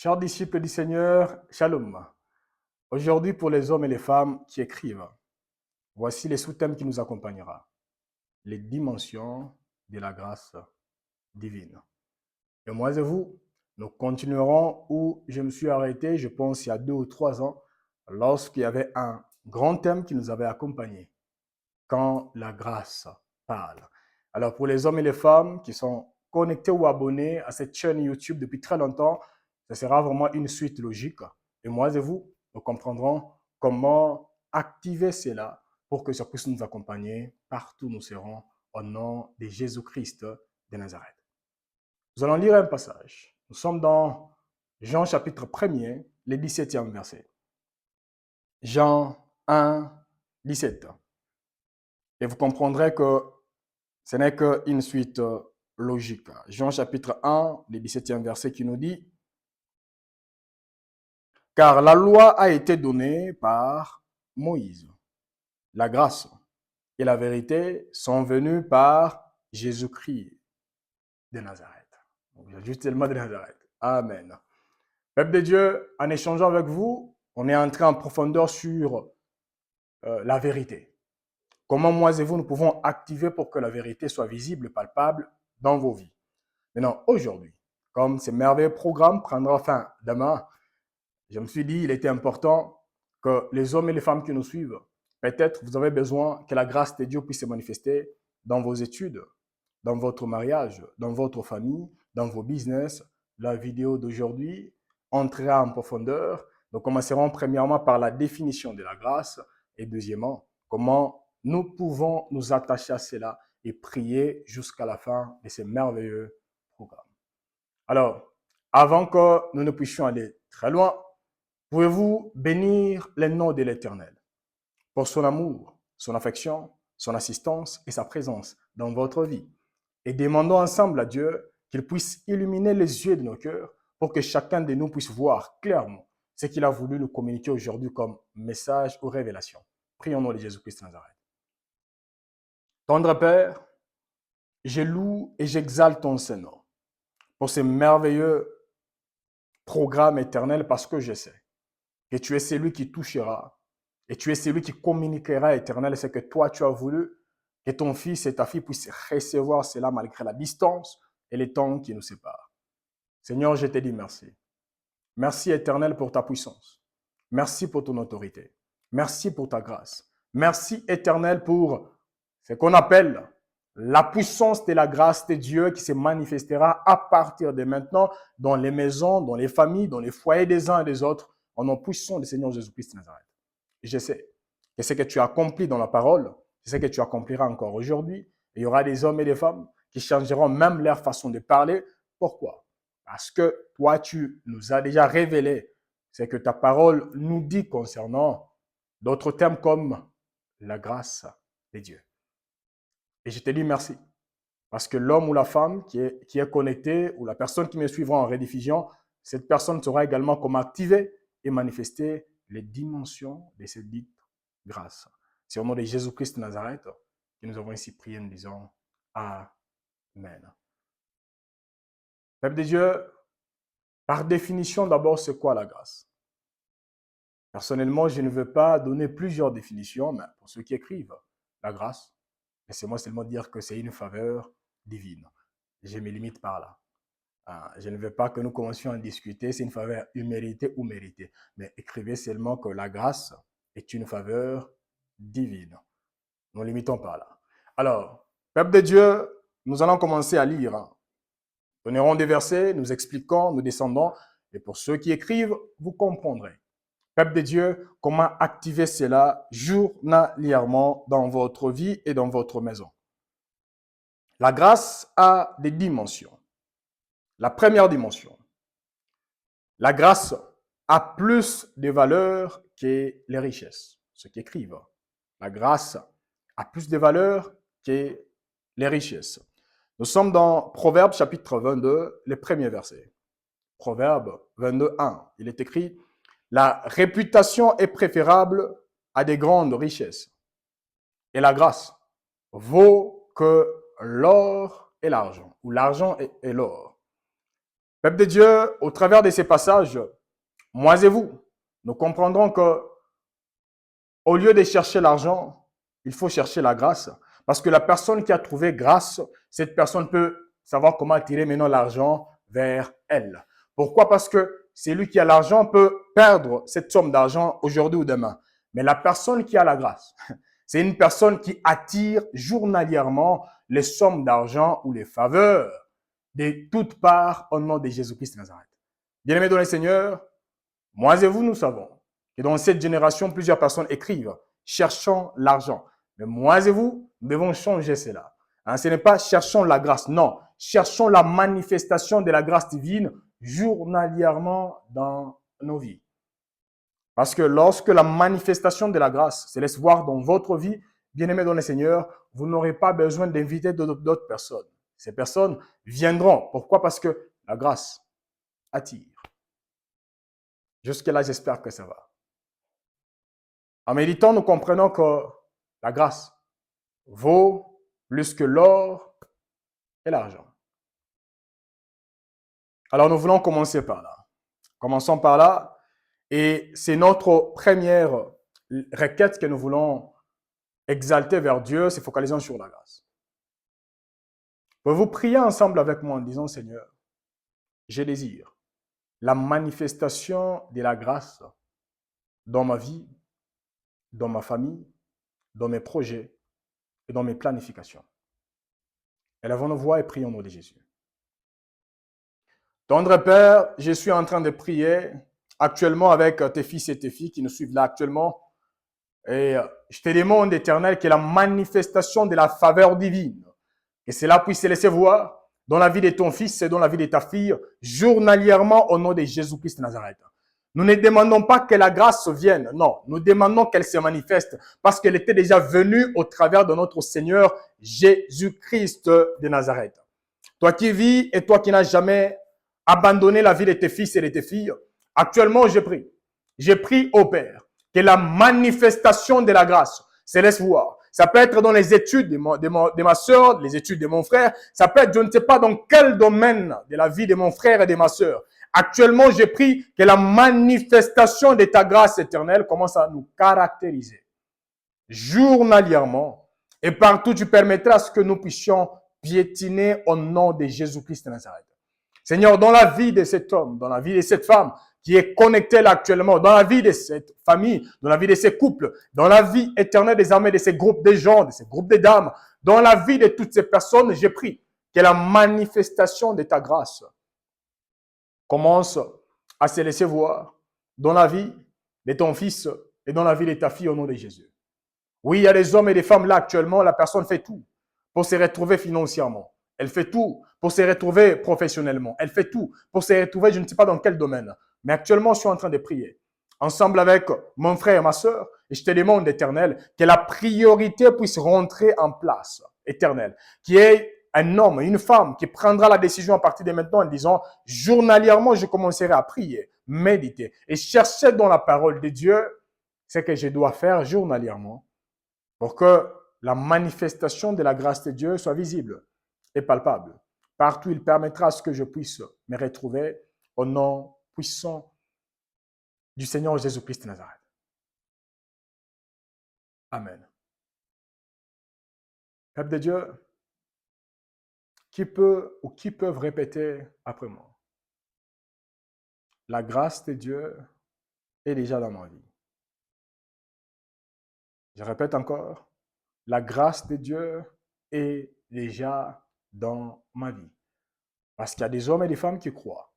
Chers disciples du Seigneur, Shalom. Aujourd'hui, pour les hommes et les femmes qui écrivent, voici les sous-thèmes qui nous accompagnera. Les dimensions de la grâce divine. Et moi et vous, nous continuerons où je me suis arrêté, je pense, il y a 2 ou 3 ans, lorsqu'il y avait un grand thème qui nous avait accompagnés. Quand la grâce parle. Alors, pour les hommes et les femmes qui sont connectés ou abonnés à cette chaîne YouTube depuis très longtemps, ce sera vraiment une suite logique. Et moi et vous, nous comprendrons comment activer cela pour que ça puisse nous accompagner partout où nous serons au nom de Jésus-Christ de Nazareth. Nous allons lire un passage. Nous sommes dans Jean chapitre 1er, le 17e verset. Jean 1, 17. Et vous comprendrez que ce n'est qu'une suite logique. Jean chapitre 1, le 17e verset qui nous dit « Car la loi a été donnée par Moïse. La grâce et la vérité sont venues par Jésus-Christ de Nazareth. » Juste le mot de Nazareth. Amen. Peuple de Dieu, en échangeant avec vous, on est entré en profondeur sur la vérité. Comment moi et vous, nous pouvons activer pour que la vérité soit visible, palpable dans vos vies. Maintenant, aujourd'hui, comme ce merveilleux programme prendra fin demain, je me suis dit il était important que les hommes et les femmes qui nous suivent, peut-être vous avez besoin que la grâce de Dieu puisse se manifester dans vos études, dans votre mariage, dans votre famille, dans vos business. La vidéo d'aujourd'hui entrera en profondeur. Nous commencerons premièrement par la définition de la grâce et deuxièmement, comment nous pouvons nous attacher à cela et prier jusqu'à la fin de ce merveilleux programme. Alors, avant que nous ne puissions aller très loin, pouvez-vous bénir le nom de l'Éternel pour son amour, son affection, son assistance et sa présence dans votre vie. Et demandons ensemble à Dieu qu'il puisse illuminer les yeux de nos cœurs pour que chacun de nous puisse voir clairement ce qu'il a voulu nous communiquer aujourd'hui comme message ou révélation. Prions au nom de Jésus-Christ de Nazareth. Tendre Père, je loue et j'exalte ton Saint-Nom pour ce merveilleux programme éternel parce que je sais que tu es celui qui touchera et tu es celui qui communiquera éternel ce que toi tu as voulu que ton fils et ta fille puissent recevoir cela malgré la distance et les temps qui nous séparent. Seigneur, je te dis merci. Merci éternel pour ta puissance. Merci pour ton autorité. Merci pour ta grâce. Merci éternel pour ce qu'on appelle la puissance de la grâce de Dieu qui se manifestera à partir de maintenant dans les maisons, dans les familles, dans les foyers des uns et des autres, au nom puissant du Seigneur Jésus-Christ de Nazareth. Et je sais que ce que tu as accompli dans la parole, c'est ce que tu accompliras encore aujourd'hui. Il y aura des hommes et des femmes qui changeront même leur façon de parler. Pourquoi? Parce que toi, tu nous as déjà révélé ce que ta parole nous dit concernant d'autres thèmes comme la grâce de Dieu. Et je te dis merci. Parce que l'homme ou la femme qui est connecté ou la personne qui me suivra en rediffusion, cette personne saura également comment activer et manifester les dimensions de cette dite grâce. C'est au nom de Jésus-Christ de Nazareth que nous avons ici prié, nous disons Amen. Peuple de Dieu, par définition, d'abord, c'est quoi la grâce? Personnellement, je ne veux pas donner plusieurs définitions, mais pour ceux qui écrivent, la grâce, laissez-moi seulement dire que c'est une faveur divine. Je me limite par là. Je ne veux pas que nous commencions à discuter, c'est une faveur imméritée ou méritée, mais écrivez seulement que la grâce est une faveur divine. Nous ne limitons pas là. Alors, peuple de Dieu, nous allons commencer à lire. Nous donnerons des versets, nous expliquons, nous descendons, et pour ceux qui écrivent, vous comprendrez. Peuple de Dieu, comment activer cela journalièrement dans votre vie et dans votre maison. La grâce a des dimensions. La première dimension, la grâce a plus de valeur que les richesses. Ceux qui écrivent, la grâce a plus de valeur que les richesses. Nous sommes dans Proverbe chapitre 22, le premier verset. Proverbe 22, 1. Il est écrit, la réputation est préférable à des grandes richesses. Et la grâce vaut que l'or et l'argent, ou l'argent et l'or. Peuple de Dieu, au travers de ces passages, moi et vous, nous comprendrons que au lieu de chercher l'argent, il faut chercher la grâce. Parce que la personne qui a trouvé grâce, cette personne peut savoir comment attirer maintenant l'argent vers elle. Pourquoi? Parce que celui qui a l'argent peut perdre cette somme d'argent aujourd'hui ou demain. Mais la personne qui a la grâce, c'est une personne qui attire journalièrement les sommes d'argent ou les faveurs de toutes parts au nom de Jésus-Christ de Nazareth. Bien-aimés dans le Seigneur, moi et vous, nous savons que dans cette génération, plusieurs personnes écrivent cherchons l'argent. Mais moi et vous, nous devons changer cela. Hein, ce n'est pas cherchons la grâce, non. Cherchons la manifestation de la grâce divine journalièrement dans nos vies. Parce que lorsque la manifestation de la grâce se laisse voir dans votre vie, bien-aimés dans le Seigneur, vous n'aurez pas besoin d'inviter d'autres personnes. Ces personnes viendront. Pourquoi? Parce que la grâce attire. Jusque-là, j'espère que ça va. En méditant, nous comprenons que la grâce vaut plus que l'or et l'argent. Alors, nous voulons commencer par là. Commençons par là. Et c'est notre première requête que nous voulons exalter vers Dieu, c'est focalisant sur la grâce. Pouvez-vous prier ensemble avec moi en disant, Seigneur, je désire la manifestation de la grâce dans ma vie, dans ma famille, dans mes projets et dans mes planifications. Élevons nos voix et prions au nom de Jésus. Tendre Père, je suis en train de prier actuellement avec tes fils et tes filles qui nous suivent là actuellement. Et je te demande, Éternel, que la manifestation de la faveur divine, que cela puisse se laisser voir dans la vie de ton fils et dans la vie de ta fille, journalièrement au nom de Jésus-Christ de Nazareth. Nous ne demandons pas que la grâce vienne, non, nous demandons qu'elle se manifeste parce qu'elle était déjà venue au travers de notre Seigneur Jésus-Christ de Nazareth. Toi qui vis et toi qui n'as jamais abandonné la vie de tes fils et de tes filles, actuellement je prie. Je prie au Père que la manifestation de la grâce se laisse voir. Ça peut être dans les études de ma soeur, les études de mon frère. Ça peut être, je ne sais pas dans quel domaine de la vie de mon frère et de ma soeur. Actuellement, je prie que la manifestation de ta grâce éternelle commence à nous caractériser journalièrement. Et partout, tu permettras à ce que nous puissions piétiner au nom de Jésus-Christ de Nazareth. Seigneur, dans la vie de cet homme, dans la vie de cette femme qui est connectée là actuellement, dans la vie de cette famille, dans la vie de ces couples, dans la vie éternelle des armées, de ces groupes de gens, de ces groupes de dames, dans la vie de toutes ces personnes, j'ai pris que la manifestation de ta grâce commence à se laisser voir dans la vie de ton fils et dans la vie de ta fille au nom de Jésus. Oui, il y a des hommes et des femmes là actuellement, la personne fait tout pour se retrouver financièrement. Elle fait tout pour se retrouver professionnellement. Elle fait tout pour se retrouver, je ne sais pas dans quel domaine. Mais actuellement, je suis en train de prier ensemble avec mon frère et ma soeur. Et je te demande, Éternel, que la priorité puisse rentrer en place, Éternel. Qu'il y ait un homme, une femme qui prendra la décision à partir de maintenant en disant, journalièrement, je commencerai à prier, méditer et chercher dans la parole de Dieu ce que je dois faire journalièrement pour que la manifestation de la grâce de Dieu soit visible et palpable. Partout, il permettra à ce que je puisse me retrouver au nom puissant du Seigneur Jésus-Christ de Nazareth. Amen. Peuple de Dieu, qui peut ou qui peuvent répéter après moi? La grâce de Dieu est déjà dans ma vie. Je répète encore, la grâce de Dieu est déjà dans ma vie. Parce qu'il y a des hommes et des femmes qui croient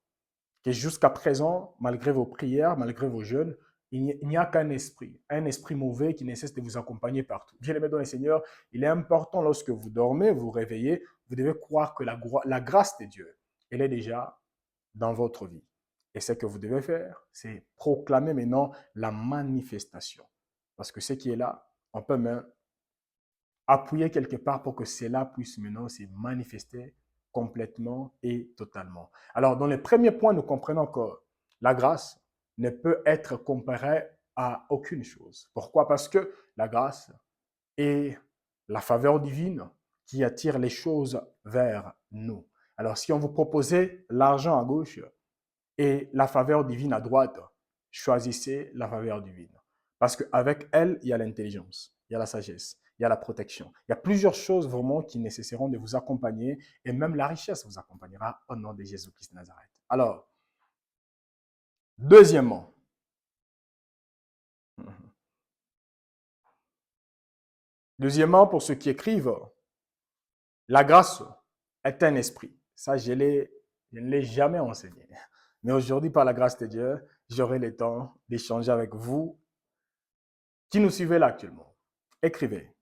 que jusqu'à présent, malgré vos prières, malgré vos jeûnes, il n'y a qu'un esprit mauvais qui ne cesse de vous accompagner partout. Bien-aimés dans le Seigneur, il est important lorsque vous dormez, vous vous réveillez, vous devez croire que la grâce de Dieu, elle est déjà dans votre vie. Et ce que vous devez faire, c'est proclamer maintenant la manifestation. Parce que ce qui est là, on peut même appuyer quelque part pour que cela puisse maintenant se manifester complètement et totalement. Alors, dans les premiers points, nous comprenons que la grâce ne peut être comparée à aucune chose. Pourquoi? Parce que la grâce est la faveur divine qui attire les choses vers nous. Alors, si on vous proposait l'argent à gauche et la faveur divine à droite, choisissez la faveur divine. Parce qu'avec elle, il y a l'intelligence, il y a la sagesse, il y a la protection. Il y a plusieurs choses vraiment qui nécessiteront de vous accompagner et même la richesse vous accompagnera au nom de Jésus-Christ de Nazareth. Alors, deuxièmement, pour ceux qui écrivent, la grâce est un esprit. Ça, je ne l'ai jamais enseigné. Mais aujourd'hui, par la grâce de Dieu, j'aurai le temps d'échanger avec vous qui nous suivez là actuellement. Écrivez.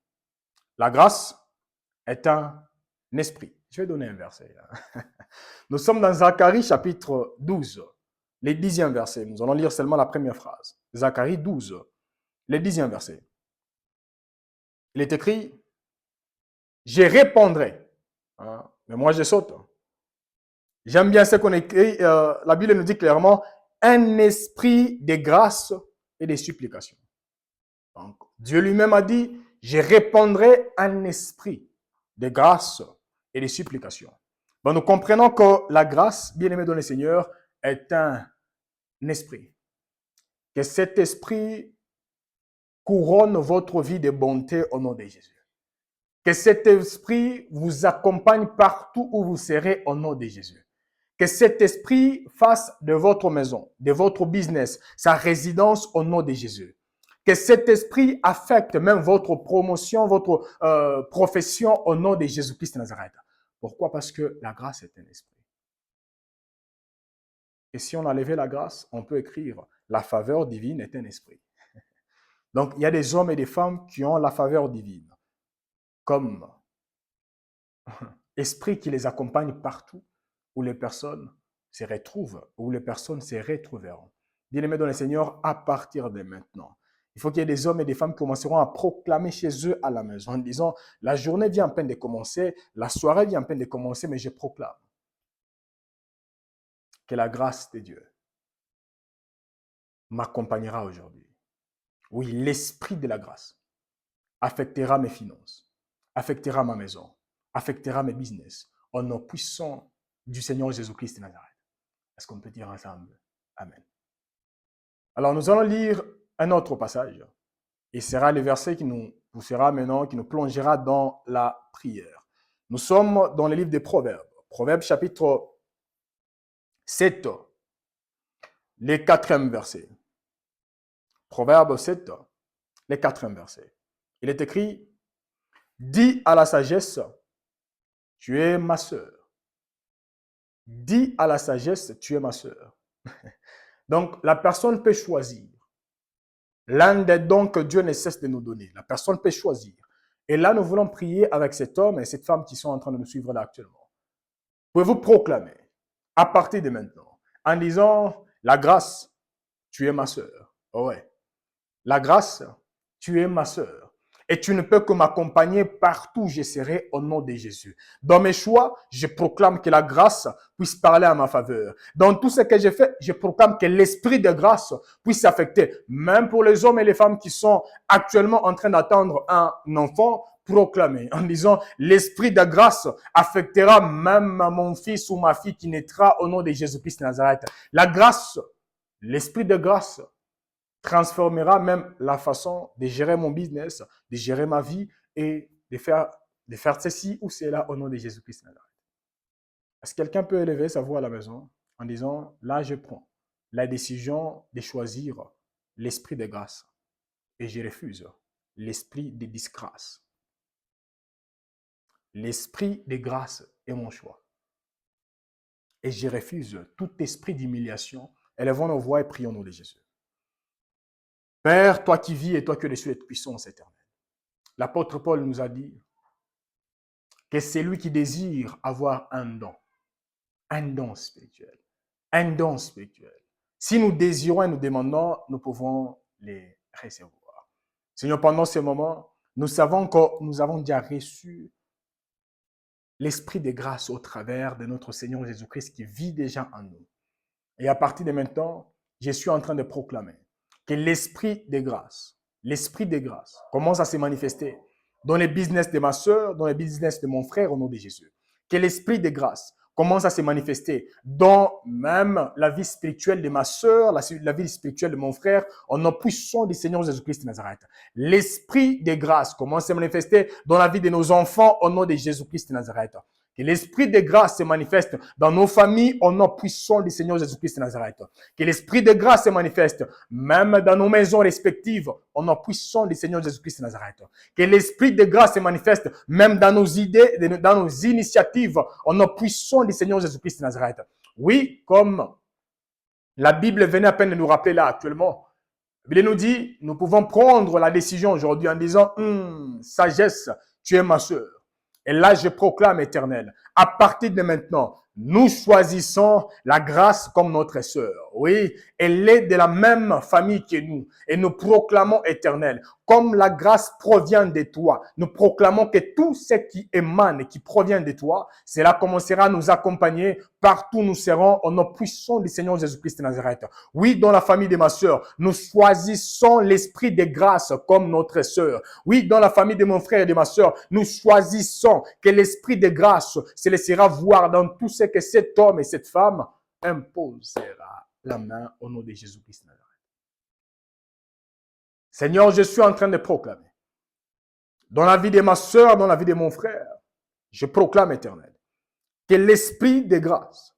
La grâce est un esprit. Je vais donner un verset. Nous sommes dans Zacharie chapitre 12, les 10e verset. Nous allons lire seulement la première phrase. Zacharie 12, les 10e verset. Il est écrit, je répondrai. Mais moi, je saute. J'aime bien ce qu'on écrit. La Bible nous dit clairement, un esprit de grâce et de supplication. Donc, Dieu lui-même a dit, je répondrai un esprit de grâce et de supplication. Bon, nous comprenons que la grâce, bien aimé dans le Seigneur, est un esprit. Que cet esprit couronne votre vie de bonté au nom de Jésus. Que cet esprit vous accompagne partout où vous serez au nom de Jésus. Que cet esprit fasse de votre maison, de votre business, sa résidence au nom de Jésus. Que cet esprit affecte même votre promotion, votre profession au nom de Jésus-Christ de Nazareth. Pourquoi? Parce que la grâce est un esprit. Et si on a levé la grâce, on peut écrire la faveur divine est un esprit. Donc, il y a des hommes et des femmes qui ont la faveur divine comme esprit qui les accompagne partout où les personnes se retrouvent, où les personnes se retrouveront. Bien-aimés dans le Seigneur, à partir de maintenant, il faut qu'il y ait des hommes et des femmes qui commenceront à proclamer chez eux à la maison en disant, la journée vient à peine de commencer, la soirée vient à peine de commencer, mais je proclame que la grâce de Dieu m'accompagnera aujourd'hui. Oui, l'esprit de la grâce affectera mes finances, affectera ma maison, affectera mes business, au nom puissant du Seigneur Jésus-Christ de Nazareth. Est-ce qu'on peut dire ensemble? Amen. Alors, nous allons lire un autre passage. Et ce sera le verset qui nous poussera maintenant, qui nous plongera dans la prière. Nous sommes dans le livre des Proverbes. Proverbes chapitre 7, le 4e verset. Proverbe 7, le 4e verset. Il est écrit, dis à la sagesse, tu es ma sœur. Dis à la sagesse, tu es ma sœur. Donc, la personne peut choisir. L'un des dons que Dieu ne cesse de nous donner. La personne peut choisir. Et là, nous voulons prier avec cet homme et cette femme qui sont en train de nous suivre là actuellement. Pouvez-vous proclamer à partir de maintenant en disant, la grâce, tu es ma sœur. Oh ouais. La grâce, tu es ma sœur. Et tu ne peux que m'accompagner partout où je serai au nom de Jésus. Dans mes choix, je proclame que la grâce puisse parler à ma faveur. Dans tout ce que j'ai fait, je proclame que l'esprit de grâce puisse affecter, même pour les hommes et les femmes qui sont actuellement en train d'attendre un enfant, proclamer en disant, l'esprit de grâce affectera même mon fils ou ma fille qui naîtra au nom de Jésus-Christ de Nazareth. La grâce, l'esprit de grâce transformera même la façon de gérer mon business, de gérer ma vie et de faire ceci ou cela au nom de Jésus-Christ. Est-ce que quelqu'un peut élever sa voix à la maison en disant, là je prends la décision de choisir l'esprit de grâce et je refuse l'esprit de disgrâce. L'esprit de grâce est mon choix. Et je refuse tout esprit d'humiliation. Élevons nos voix et prions au nom de Jésus. Père, toi qui vis et toi que les cieux et puissance éternelle. L'apôtre Paul nous a dit que c'est lui qui désire avoir un don spirituel, un don spirituel. Si nous désirons et nous demandons, nous pouvons les recevoir. Seigneur, pendant ce moment, nous savons que nous avons déjà reçu l'esprit de grâce au travers de notre Seigneur Jésus-Christ qui vit déjà en nous. Et à partir de maintenant, je suis en train de proclamer que l'esprit de grâce commence à se manifester dans les business de ma soeur, dans les business de mon frère au nom de Jésus. Que l'esprit de grâce commence à se manifester dans même la vie spirituelle de ma sœur, la vie spirituelle de mon frère, au nom puissant du Seigneur Jésus-Christ de Nazareth. L'esprit de grâce commence à se manifester dans la vie de nos enfants au nom de Jésus-Christ de Nazareth. Que l'esprit de grâce se manifeste dans nos familles au nom puissant du Seigneur Jésus-Christ de Nazareth. Que l'esprit de grâce se manifeste même dans nos maisons respectives au nom puissant du Seigneur Jésus-Christ de Nazareth. Que l'esprit de grâce se manifeste même dans nos idées, dans nos initiatives au nom puissant du Seigneur Jésus-Christ de Nazareth. Oui, comme la Bible venait à peine de nous rappeler là actuellement, la Bible nous dit, nous pouvons prendre la décision aujourd'hui en disant, sagesse, tu es ma sœur. Et là, je proclame, Éternel, à partir de maintenant, nous choisissons la grâce comme notre sœur. Oui, elle est de la même famille que nous. Et nous proclamons, Éternel, comme la grâce provient de toi, nous proclamons que tout ce qui émane et qui provient de toi, cela commencera à nous accompagner partout où nous serons au nom puissant du Seigneur Jésus-Christ de Nazareth. Oui, dans la famille de ma sœur, nous choisissons l'esprit de grâce comme notre sœur. Oui, dans la famille de mon frère et de ma sœur, nous choisissons que l'esprit de grâce se laissera voir dans tout ce que cet homme et cette femme imposera la main au nom de Jésus-Christ de Nazareth. Seigneur, je suis en train de proclamer. Dans la vie de ma sœur, dans la vie de mon frère, je proclame, Éternel, que l'esprit de grâce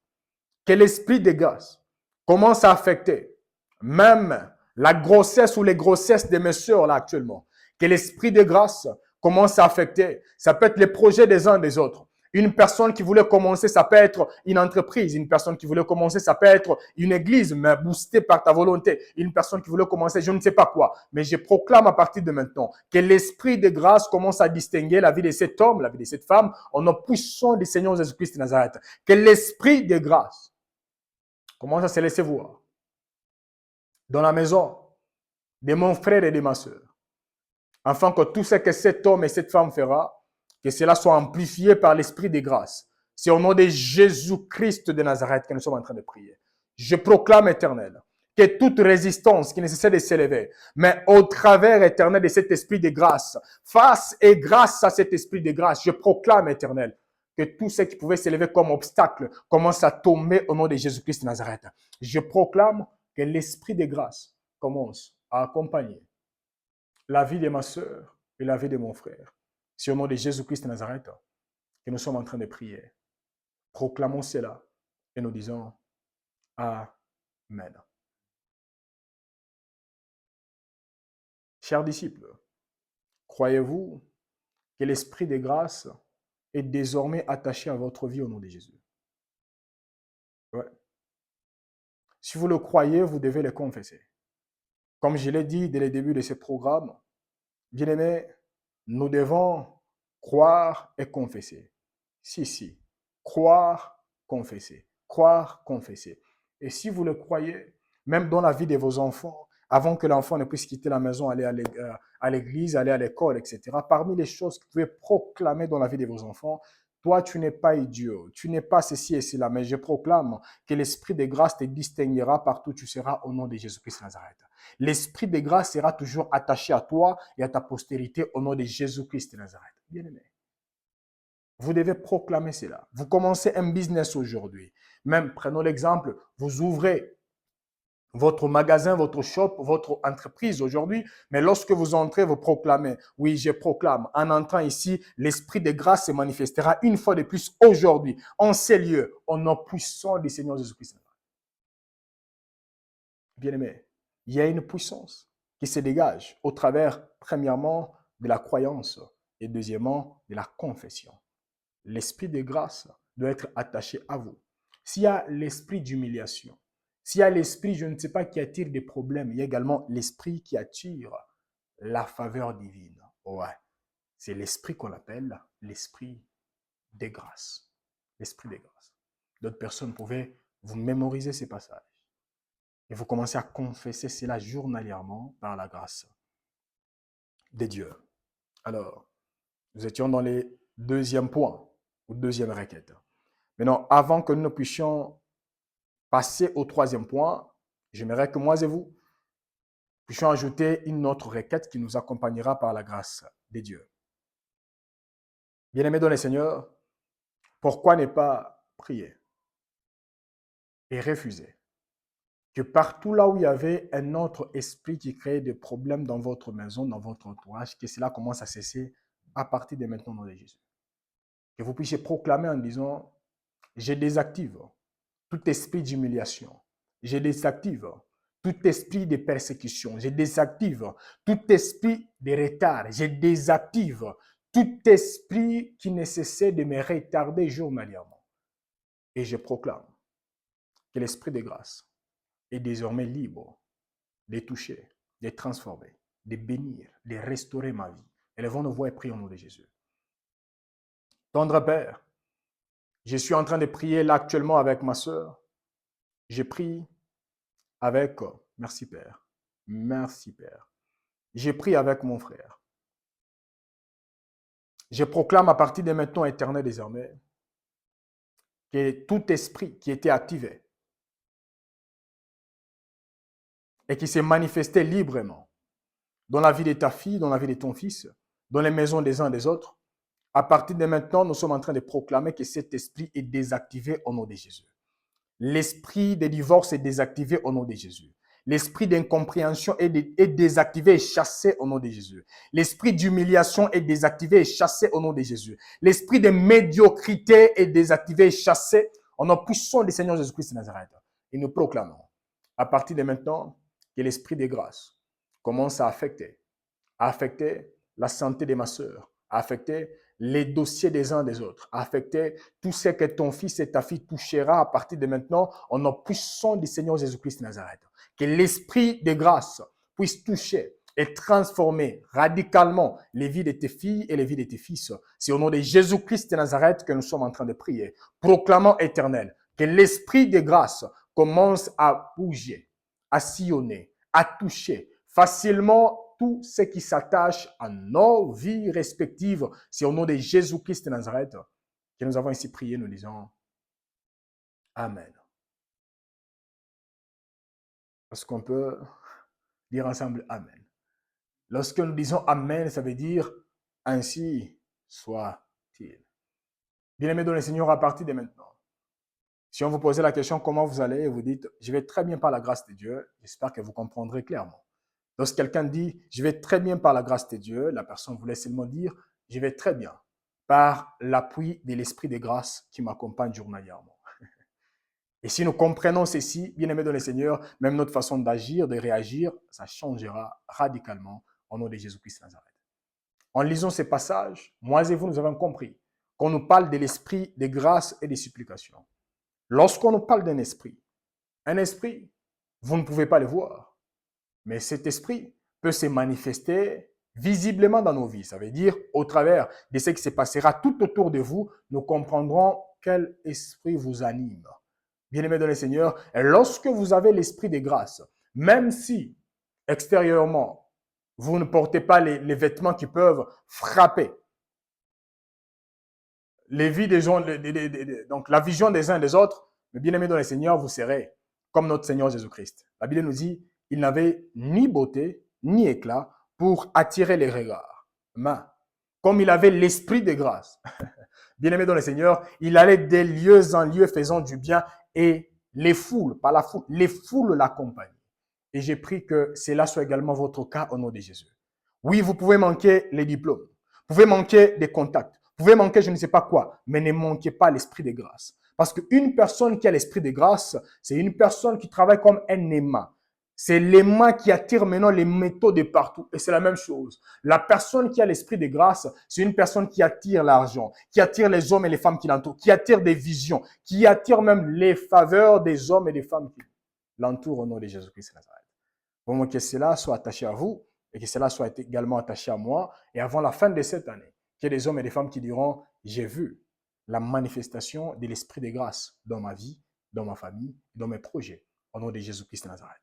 commence à affecter même la grossesse ou les grossesses de mes sœurs là actuellement. Que l'esprit de grâce commence à affecter. Ça peut être les projets des uns des autres. Une personne qui voulait commencer, ça peut être une entreprise. Une personne qui voulait commencer, ça peut être une église, mais boostée par ta volonté. Une personne qui voulait commencer, je ne sais pas quoi. Mais je proclame à partir de maintenant que l'esprit de grâce commence à distinguer la vie de cet homme, la vie de cette femme, en nom puissant du Seigneur Jésus-Christ de Nazareth. Que l'esprit de grâce commence à se laisser voir dans la maison de mon frère et de ma sœur. Afin que tout ce que cet homme et cette femme fera, que cela soit amplifié par l'esprit de grâce. C'est au nom de Jésus-Christ de Nazareth que nous sommes en train de prier. Je proclame, Éternel, que toute résistance qui nécessite de s'élever, mais au travers, Éternel, de cet esprit de grâce, face et grâce à cet esprit de grâce, je proclame, Éternel, que tout ce qui pouvait s'élever comme obstacle commence à tomber au nom de Jésus-Christ de Nazareth. Je proclame que l'esprit de grâce commence à accompagner la vie de ma sœur et la vie de mon frère. C'est au nom de Jésus-Christ de Nazareth que nous sommes en train de prier. Proclamons cela et nous disons Amen. Chers disciples, croyez-vous que l'esprit de grâce est désormais attaché à votre vie au nom de Jésus? Ouais. Si vous le croyez, vous devez le confesser. Comme je l'ai dit dès le début de ce programme, bien-aimés, nous devons croire et confesser. Si. Croire, confesser. Croire, confesser. Et si vous le croyez, même dans la vie de vos enfants, avant que l'enfant ne puisse quitter la maison, aller à l'église, aller à l'école, etc., parmi les choses que vous pouvez proclamer dans la vie de vos enfants, toi, tu n'es pas idiot, tu n'es pas ceci et cela, mais je proclame que l'esprit de grâce te distinguera partout où tu seras au nom de Jésus-Christ de Nazareth. L'esprit de grâce sera toujours attaché à toi et à ta postérité au nom de Jésus-Christ de Nazareth. Bien-aimé, vous devez proclamer cela. Vous commencez un business aujourd'hui. Même, prenons l'exemple, vous ouvrez votre magasin, votre shop, votre entreprise aujourd'hui, mais lorsque vous entrez, vous proclamez. Oui, je proclame. En entrant ici, l'esprit de grâce se manifestera une fois de plus aujourd'hui, en ces lieux, au nom puissant du Seigneur Jésus-Christ. Bien-aimé, il y a une puissance qui se dégage au travers, premièrement, de la croyance et deuxièmement, de la confession. L'esprit de grâce doit être attaché à vous. S'il y a l'esprit d'humiliation, s'il y a l'esprit, je ne sais pas, qui attire des problèmes, il y a également l'esprit qui attire la faveur divine. Ouais, c'est l'esprit qu'on appelle l'esprit des grâces. L'esprit des grâces. D'autres personnes pouvaient vous mémoriser ces passages. Et vous commencez à confesser cela journalièrement par la grâce de Dieu. Alors, nous étions dans les deuxième point ou deuxième requête. Maintenant, avant que nous puissions passer au troisième point, j'aimerais que moi et vous puissions ajouter une autre requête qui nous accompagnera par la grâce de Dieu. Bien-aimés dans le Seigneur, pourquoi ne pas priez et refusez que partout là où il y avait un autre esprit qui créait des problèmes dans votre maison, dans votre entourage, que cela commence à cesser à partir de maintenant au nom de Jésus. Que vous puissiez proclamer en disant, je désactive tout esprit d'humiliation, je désactive tout esprit de persécution, je désactive tout esprit de retard, je désactive tout esprit qui ne cessait de me retarder journalièrement. Et je proclame que l'esprit de grâce est désormais libre de toucher, de transformer, de bénir, de restaurer ma vie. Élevons nos voix et prions au nom de Jésus. Tendre Père, je suis en train de prier là actuellement avec ma sœur. Je prie avec, merci Père, merci Père. Je prie avec mon frère. Je proclame à partir de maintenant, éternel désormais, que tout esprit qui était activé et qui s'est manifesté librement dans la vie de ta fille, dans la vie de ton fils, dans les maisons des uns et des autres, à partir de maintenant, nous sommes en train de proclamer que cet esprit est désactivé au nom de Jésus. L'esprit de divorce est désactivé au nom de Jésus. L'esprit d'incompréhension est désactivé et chassé au nom de Jésus. L'esprit d'humiliation est désactivé et chassé au nom de Jésus. L'esprit de médiocrité est désactivé et chassé au nom puissant du Seigneur Jésus-Christ de Nazareth. Et nous proclamons, à partir de maintenant, que l'esprit de grâce commence à affecter la santé de ma sœur, à affecter les dossiers des uns des autres, à affecter tout ce que ton fils et ta fille touchera à partir de maintenant au nom puissant du Seigneur Jésus-Christ de Nazareth. Que l'esprit de grâce puisse toucher et transformer radicalement les vies de tes filles et les vies de tes fils. C'est au nom de Jésus-Christ de Nazareth que nous sommes en train de prier. Proclamant éternel, que l'esprit de grâce commence à bouger, à sillonner, à toucher facilement tout ce qui s'attache à nos vies respectives. C'est au nom de Jésus-Christ de Nazareth que nous avons ici prié, nous disons Amen. Est-ce qu'on peut dire ensemble Amen? Lorsque nous disons Amen, ça veut dire ainsi soit-il. Bien-aimés dans le Seigneur, à partir de maintenant, si on vous posait la question comment vous allez, et vous dites je vais très bien par la grâce de Dieu, j'espère que vous comprendrez clairement. Lorsque quelqu'un dit « je vais très bien par la grâce de Dieu », la personne voulait seulement dire « je vais très bien par l'appui de l'esprit de grâce qui m'accompagne journalièrement ». Et si nous comprenons ceci, bien-aimés dans le Seigneur, même notre façon d'agir, de réagir, ça changera radicalement au nom de Jésus-Christ de Nazareth. En lisant ces passages, moi et vous, nous avons compris qu'on nous parle de l'esprit de grâce et de supplication. Lorsqu'on nous parle d'un esprit, un esprit, vous ne pouvez pas le voir. Mais cet esprit peut se manifester visiblement dans nos vies. Ça veut dire, au travers de ce qui se passera tout autour de vous, nous comprendrons quel esprit vous anime. Bien-aimés dans le Seigneur, et lorsque vous avez l'esprit de grâce, même si extérieurement, vous ne portez pas les vêtements qui peuvent frapper les vies des gens, donc la vision des uns et des autres, mais bien-aimés dans le Seigneur, vous serez comme notre Seigneur Jésus-Christ. La Bible nous dit, il n'avait ni beauté, ni éclat pour attirer les regards. Mais, comme il avait l'esprit de grâce, bien-aimé dans le Seigneur, il allait des lieux en lieu faisant du bien et les foules, pas la foule, les foules l'accompagnaient. Et j'ai pris que cela soit également votre cas au nom de Jésus. Oui, vous pouvez manquer les diplômes, vous pouvez manquer des contacts, vous pouvez manquer je ne sais pas quoi, mais ne manquez pas l'esprit de grâce. Parce qu'une personne qui a l'esprit de grâce, c'est une personne qui travaille comme un aimant. C'est l'aimant qui attire maintenant les métaux de partout. Et c'est la même chose. La personne qui a l'esprit de grâce, c'est une personne qui attire l'argent, qui attire les hommes et les femmes qui l'entourent, qui attire des visions, qui attire même les faveurs des hommes et des femmes qui l'entourent au nom de Jésus-Christ de Nazareth. Pour que cela soit attaché à vous et que cela soit également attaché à moi. Et avant la fin de cette année, qu'il y ait des hommes et des femmes qui diront, j'ai vu la manifestation de l'esprit de grâce dans ma vie, dans ma famille, dans mes projets, au nom de Jésus-Christ de Nazareth.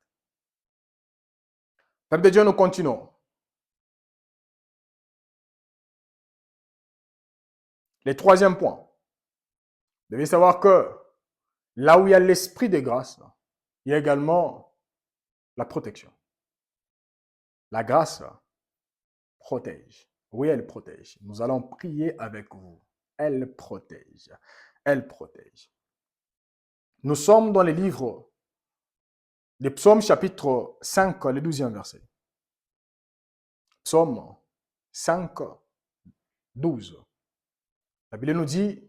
Peuple de Dieu, nous continuons. Le troisième point. Vous devez savoir que là où il y a l'esprit de grâce, il y a également la protection. La grâce protège. Oui, elle protège. Nous allons prier avec vous. Elle protège. Elle protège. Nous sommes dans les livres des Psaumes chapitre 5, le 12e verset. Psaume 5, 12. La Bible nous dit,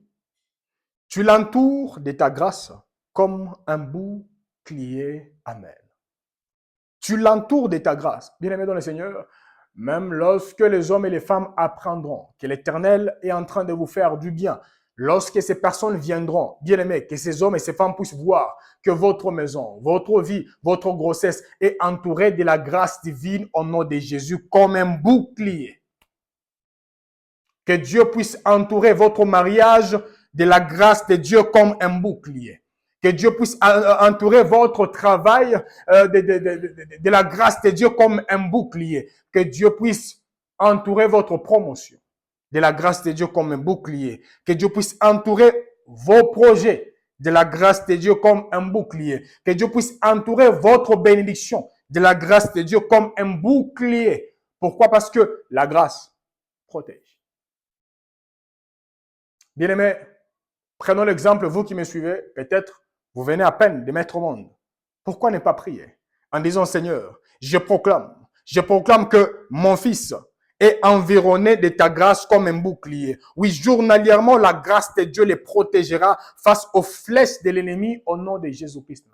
tu l'entoures de ta grâce comme un bouclier. Amen. Tu l'entoures de ta grâce. Bien-aimé dans le Seigneur, même lorsque les hommes et les femmes apprendront que l'Éternel est en train de vous faire du bien, lorsque ces personnes viendront, bien-aimés, que ces hommes et ces femmes puissent voir que votre maison, votre vie, votre grossesse est entourée de la grâce divine au nom de Jésus comme un bouclier. Que Dieu puisse entourer votre mariage de la grâce de Dieu comme un bouclier. Que Dieu puisse entourer votre travail de la grâce de Dieu comme un bouclier. Que Dieu puisse entourer votre promotion de la grâce de Dieu comme un bouclier. Que Dieu puisse entourer vos projets de la grâce de Dieu comme un bouclier. Que Dieu puisse entourer votre bénédiction de la grâce de Dieu comme un bouclier. Pourquoi? Parce que la grâce protège. Bien-aimés, prenons l'exemple, vous qui me suivez, peut-être vous venez à peine de mettre au monde. Pourquoi ne pas prier en disant, Seigneur, je proclame que mon fils est environné de ta grâce comme un bouclier. Oui, journalièrement, la grâce de Dieu les protégera face aux flèches de l'ennemi au nom de Jésus-Christ.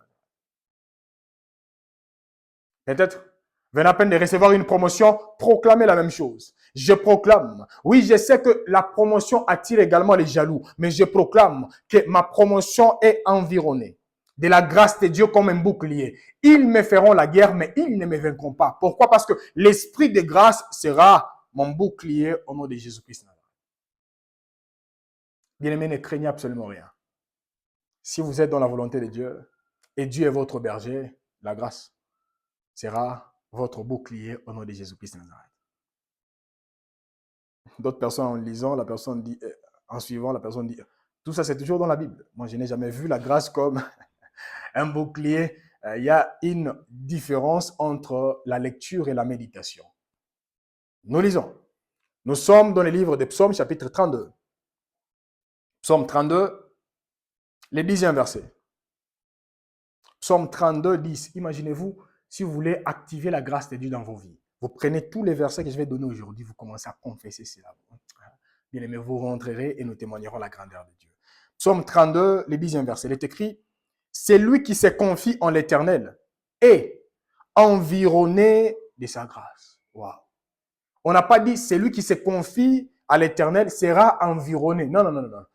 Peut-être, venez à peine de recevoir une promotion, proclamez la même chose. Je proclame. Oui, je sais que la promotion attire également les jaloux, mais je proclame que ma promotion est environnée de la grâce de Dieu comme un bouclier. Ils me feront la guerre, mais ils ne me vaincront pas. Pourquoi? Parce que l'esprit de grâce sera mon bouclier au nom de Jésus-Christ. Bien-aimés, ne craignez absolument rien. Si vous êtes dans la volonté de Dieu et Dieu est votre berger, la grâce sera votre bouclier au nom de Jésus-Christ de Nazareth. D'autres personnes en lisant, la personne dit, en suivant, la personne dit, tout ça c'est toujours dans la Bible. Moi je n'ai jamais vu la grâce comme un bouclier. Il y a une différence entre la lecture et la méditation. Nous lisons. Nous sommes dans le livre des Psaumes chapitre 32. Psaume 32, le 10e verset. Psaume 32, 10. Imaginez-vous si vous voulez activer la grâce de Dieu dans vos vies. Vous prenez tous les versets que je vais donner aujourd'hui, vous commencez à confesser cela. Bien aimé, vous rentrerez et nous témoignerons la grandeur de Dieu. Psaume 32, le 10e verset, il est écrit, c'est lui qui se confie en l'Éternel et environné de sa grâce. Wow. On n'a pas dit c'est lui qui se confie à l'Éternel sera environné. Non, non, non, non.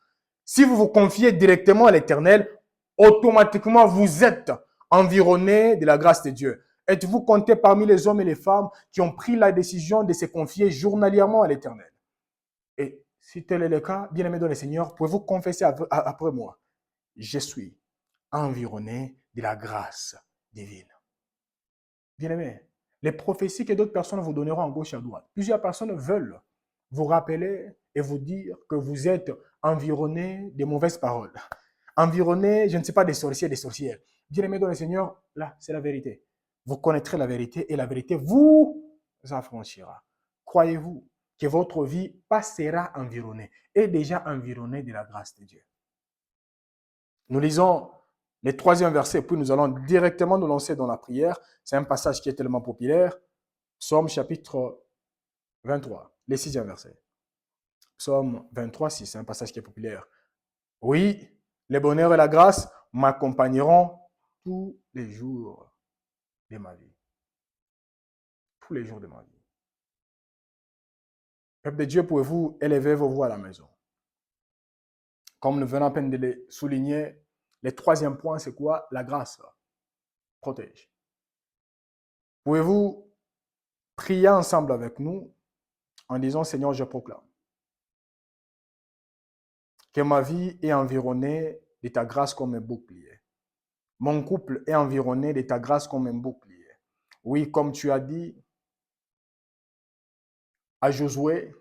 Si vous vous confiez directement à l'Éternel, automatiquement vous êtes environné de la grâce de Dieu. Êtes-vous compté parmi les hommes et les femmes qui ont pris la décision de se confier journalièrement à l'Éternel? Et si tel est le cas, bien-aimé dans le Seigneur, pouvez-vous confesser après moi? Je suis environné de la grâce divine. Bien-aimé, les prophéties que d'autres personnes vous donneront à gauche et à droite, plusieurs personnes veulent vous rappeler et vous dire que vous êtes environné de mauvaises paroles. Environné, je ne sais pas, des sorciers, des sorcières. Bien-aimé dans le Seigneur, là, c'est la vérité. Vous connaîtrez la vérité et la vérité vous affranchira. Croyez-vous que votre vie passera environnée, est déjà environnée de la grâce de Dieu. Nous lisons le 3e verset, puis nous allons directement nous lancer dans la prière. C'est un passage qui est tellement populaire. Psaume chapitre 23, le 6e verset. Psaume 23, 6, c'est un passage qui est populaire. Oui, le bonheur et la grâce m'accompagneront tous les jours de ma vie. Tous les jours de ma vie. Peuple de Dieu, pouvez-vous élever vos voix à la maison? Comme nous venons à peine de le souligner, le 3e point, c'est quoi? La grâce protège. Pouvez-vous prier ensemble avec nous en disant, Seigneur, je proclame que ma vie est environnée de ta grâce comme un bouclier. Mon couple est environné de ta grâce comme un bouclier. Oui, comme tu as dit à Josué,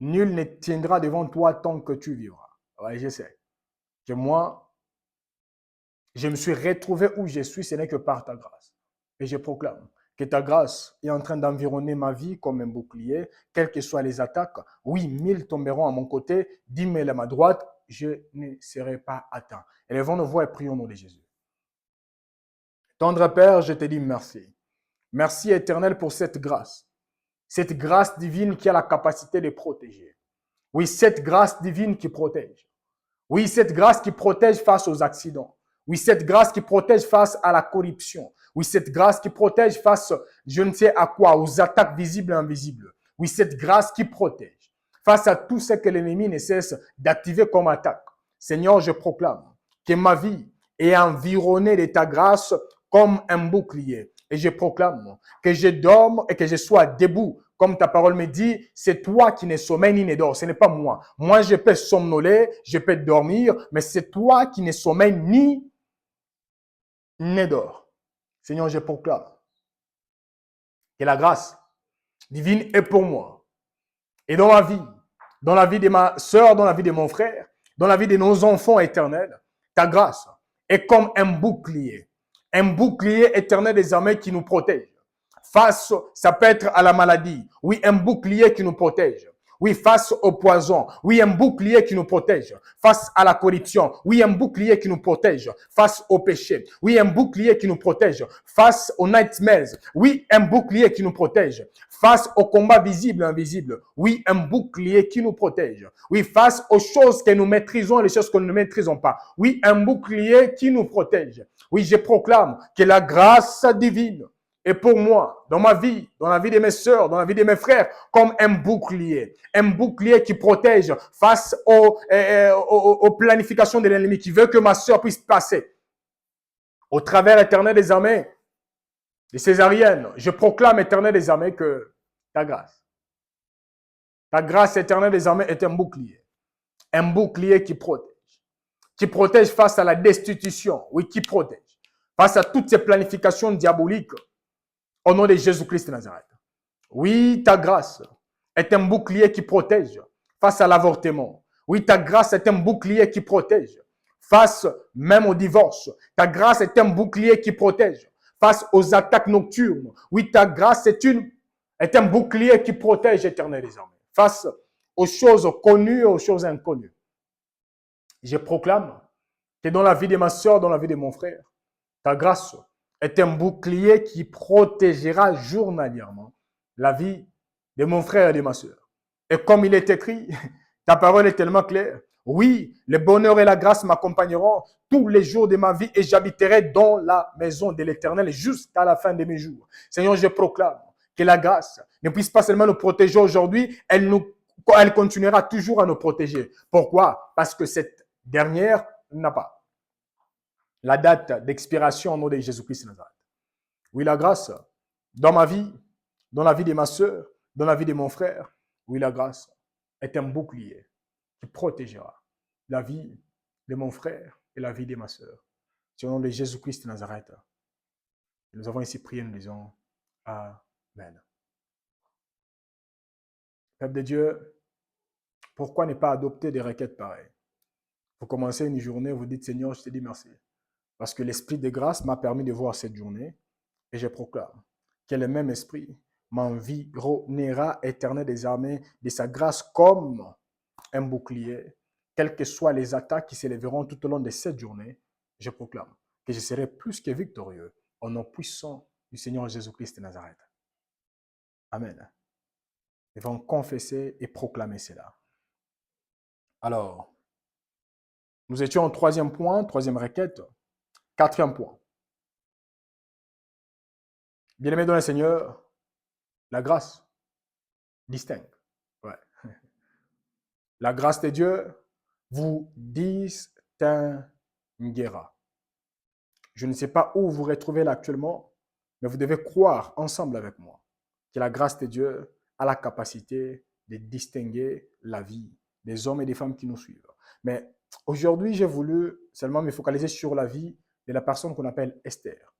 nul ne tiendra devant toi tant que tu vivras. Oui, je sais que moi, je me suis retrouvé où je suis, ce n'est que par ta grâce. Et je proclame que ta grâce est en train d'environner ma vie comme un bouclier, quelles que soient les attaques. Oui, 1000 tomberont à mon côté, 10 000 à ma droite, je ne serai pas atteint. Élevons nos voix et prions au nom de Jésus. Tendre Père, je te dis merci. Merci éternel pour cette grâce divine qui a la capacité de protéger. Oui, cette grâce divine qui protège. Oui, cette grâce qui protège face aux accidents. Oui, cette grâce qui protège face à la corruption. Oui, cette grâce qui protège face, je ne sais à quoi, aux attaques visibles et invisibles. Oui, cette grâce qui protège face à tout ce que l'ennemi ne cesse d'activer comme attaque. Seigneur, je proclame que ma vie est environnée de ta grâce comme un bouclier. Et je proclame que je dorme et que je sois debout. Comme ta parole me dit, c'est toi qui ne sommeille ni ne dors. Ce n'est pas moi. Moi, je peux somnoler, je peux dormir, mais c'est toi qui ne sommeille ni ne dors. Seigneur, je proclame que la grâce divine est pour moi. Et dans ma vie, dans la vie de ma soeur, dans la vie de mon frère, dans la vie de nos enfants éternels, ta grâce est comme un bouclier éternel désormais qui nous protège. Face, ça peut être à la maladie. Oui, un bouclier qui nous protège. Oui, face au poison. Oui, un bouclier qui nous protège. Face à la corruption. Oui, un bouclier qui nous protège. Face au péché. Oui, un bouclier qui nous protège. Face aux nightmares. Oui, un bouclier qui nous protège. Face aux combats visibles et invisibles. Oui, un bouclier qui nous protège. Oui, face aux choses que nous maîtrisons et les choses que nous ne maîtrisons pas. Oui, un bouclier qui nous protège. Oui, je proclame que la grâce divine est pour moi, dans ma vie, dans la vie de mes sœurs, dans la vie de mes frères, comme un bouclier qui protège face aux planifications de l'ennemi, qui veut que ma sœur puisse passer au travers éternel des armées, des césariennes. Je proclame éternel des armées que ta grâce éternelle des armées est un bouclier qui protège face à la destitution, oui, qui protège face à toutes ces planifications diaboliques. Au nom de Jésus-Christ de Nazareth. Oui, ta grâce est un bouclier qui protège face à l'avortement. Oui, ta grâce est un bouclier qui protège face même au divorce. Ta grâce est un bouclier qui protège face aux attaques nocturnes. Oui, ta grâce est un bouclier qui protège éternel désormais face aux choses connues et aux choses inconnues. Je proclame que dans la vie de ma soeur, dans la vie de mon frère, ta grâce est un bouclier qui protégera journalièrement la vie de mon frère et de ma soeur. Et comme il est écrit, ta parole est tellement claire. Oui, le bonheur et la grâce m'accompagneront tous les jours de ma vie et j'habiterai dans la maison de l'Éternel jusqu'à la fin de mes jours. Seigneur, je proclame que la grâce ne puisse pas seulement nous protéger aujourd'hui, elle continuera toujours à nous protéger. Pourquoi? Parce que cette dernière n'a pas la date d'expiration au nom de Jésus-Christ de Nazareth. Oui, la grâce, dans ma vie, dans la vie de ma soeur, dans la vie de mon frère, oui, la grâce est un bouclier qui protégera la vie de mon frère et la vie de ma soeur. C'est au nom de Jésus-Christ de Nazareth. Nous avons ici prié, nous disons Amen. Peuple de Dieu, pourquoi ne pas adopter des requêtes pareilles? Vous commencez une journée, vous dites Seigneur, je te dis merci. Parce que l'esprit de grâce m'a permis de voir cette journée et je proclame que le même esprit m'environnera éternel des armées de sa grâce comme un bouclier, quelles que soient les attaques qui s'élèveront tout au long de cette journée. Je proclame que je serai plus que victorieux au nom puissant du Seigneur Jésus-Christ de Nazareth. Amen. Nous devons confesser et proclamer cela. Alors, nous étions au troisième point, troisième requête. Quatrième point. Bien-aimés dans le Seigneur, la grâce distingue. Ouais. La grâce de Dieu vous distinguera. Je ne sais pas où vous vous retrouvez là actuellement, mais vous devez croire ensemble avec moi que la grâce de Dieu a la capacité de distinguer la vie des hommes et des femmes qui nous suivent. Mais aujourd'hui, j'ai voulu seulement me focaliser sur la vie de la personne qu'on appelle Esther.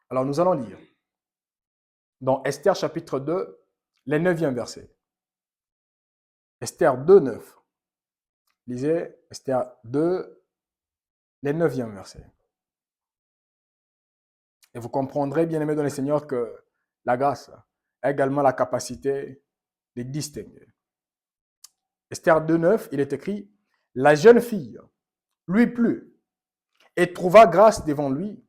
Alors, nous allons lire dans Esther chapitre 2, le 9e verset. Esther 2, 9. Lisez Esther 2, le 9e verset. Et vous comprendrez, bien aimés dans le Seigneur, que la grâce a également la capacité de distinguer. Esther 2, 9, il est écrit, la jeune fille lui plut et trouva grâce devant lui.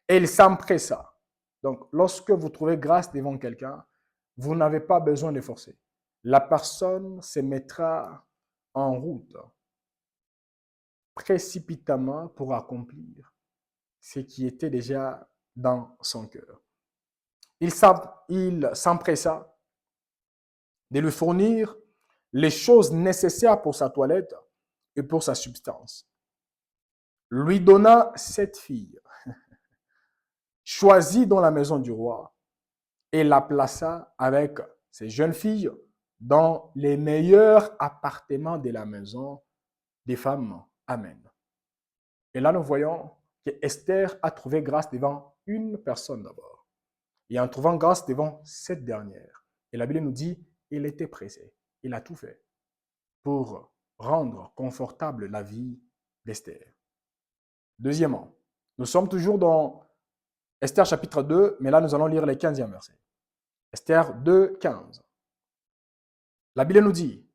Et il s'empressa. Donc, lorsque vous trouvez grâce devant quelqu'un, vous n'avez pas besoin de forcer. La personne se mettra en route précipitamment pour accomplir ce qui était déjà dans son cœur. Il s'empressa de lui fournir les choses nécessaires pour sa toilette et pour sa substance. Lui donna 7 filles, choisies dans la maison du roi, et la plaça avec ses jeunes filles dans les meilleurs appartements de la maison des femmes. Amen. Et là, nous voyons que Esther a trouvé grâce devant une personne d'abord. Et en trouvant grâce devant cette dernière. Et la Bible nous dit, il était pressé. Il a tout fait pour rendre confortable la vie d'Esther. Deuxièmement, nous sommes toujours dans Esther chapitre 2, mais là nous allons lire les 15e versets. Esther 2, 15. La Bible nous dit,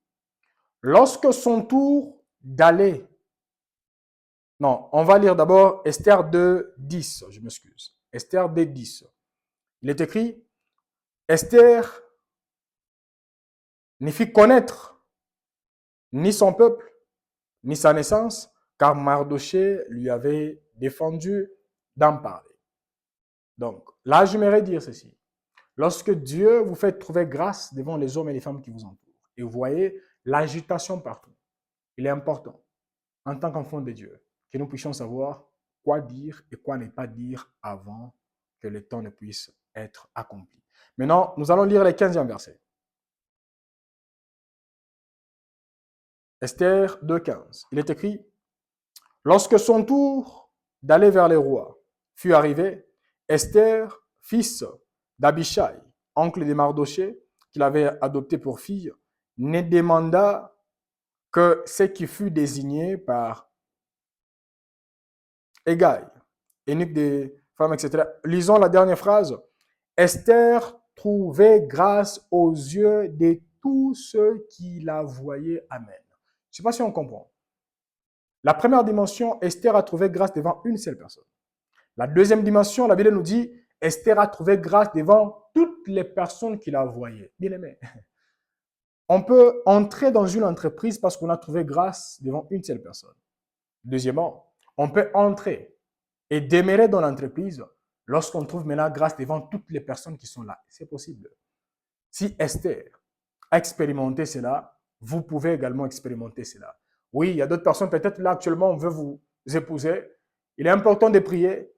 lorsque son tour d'aller... Non, on va lire d'abord Esther 2, 10, je m'excuse. Esther 2, 10. Il est écrit, Esther ne fit connaître ni son peuple, ni sa naissance, car Mardoché lui avait défendu d'en parler. Donc, là, j'aimerais dire ceci. Lorsque Dieu vous fait trouver grâce devant les hommes et les femmes qui vous entourent, et vous voyez l'agitation partout, il est important, en tant qu'enfant de Dieu, que nous puissions savoir quoi dire et quoi ne pas dire avant que le temps ne puisse être accompli. Maintenant, nous allons lire les 15e versets. Esther 2,15. Il est écrit, lorsque son tour d'aller vers les rois fut arrivé, Esther, fils d'Abishai, oncle de Mardoché, qu'il avait adopté pour fille, ne demanda que ce qui fut désigné par Hégai, eunuque des femmes, etc. Lisons la dernière phrase. Esther trouvait grâce aux yeux de tous ceux qui la voyaient. Amen. Je ne sais pas si on comprend. La première dimension, Esther a trouvé grâce devant une seule personne. La deuxième dimension, la Bible nous dit, Esther a trouvé grâce devant toutes les personnes qui la voyaient. Bien aimé. On peut entrer dans une entreprise parce qu'on a trouvé grâce devant une seule personne. Deuxièmement, on peut entrer et demeurer dans l'entreprise lorsqu'on trouve maintenant grâce devant toutes les personnes qui sont là. C'est possible. Si Esther a expérimenté cela, vous pouvez également expérimenter cela. Oui, il y a d'autres personnes, peut-être là actuellement, on veut vous épouser. Il est important de prier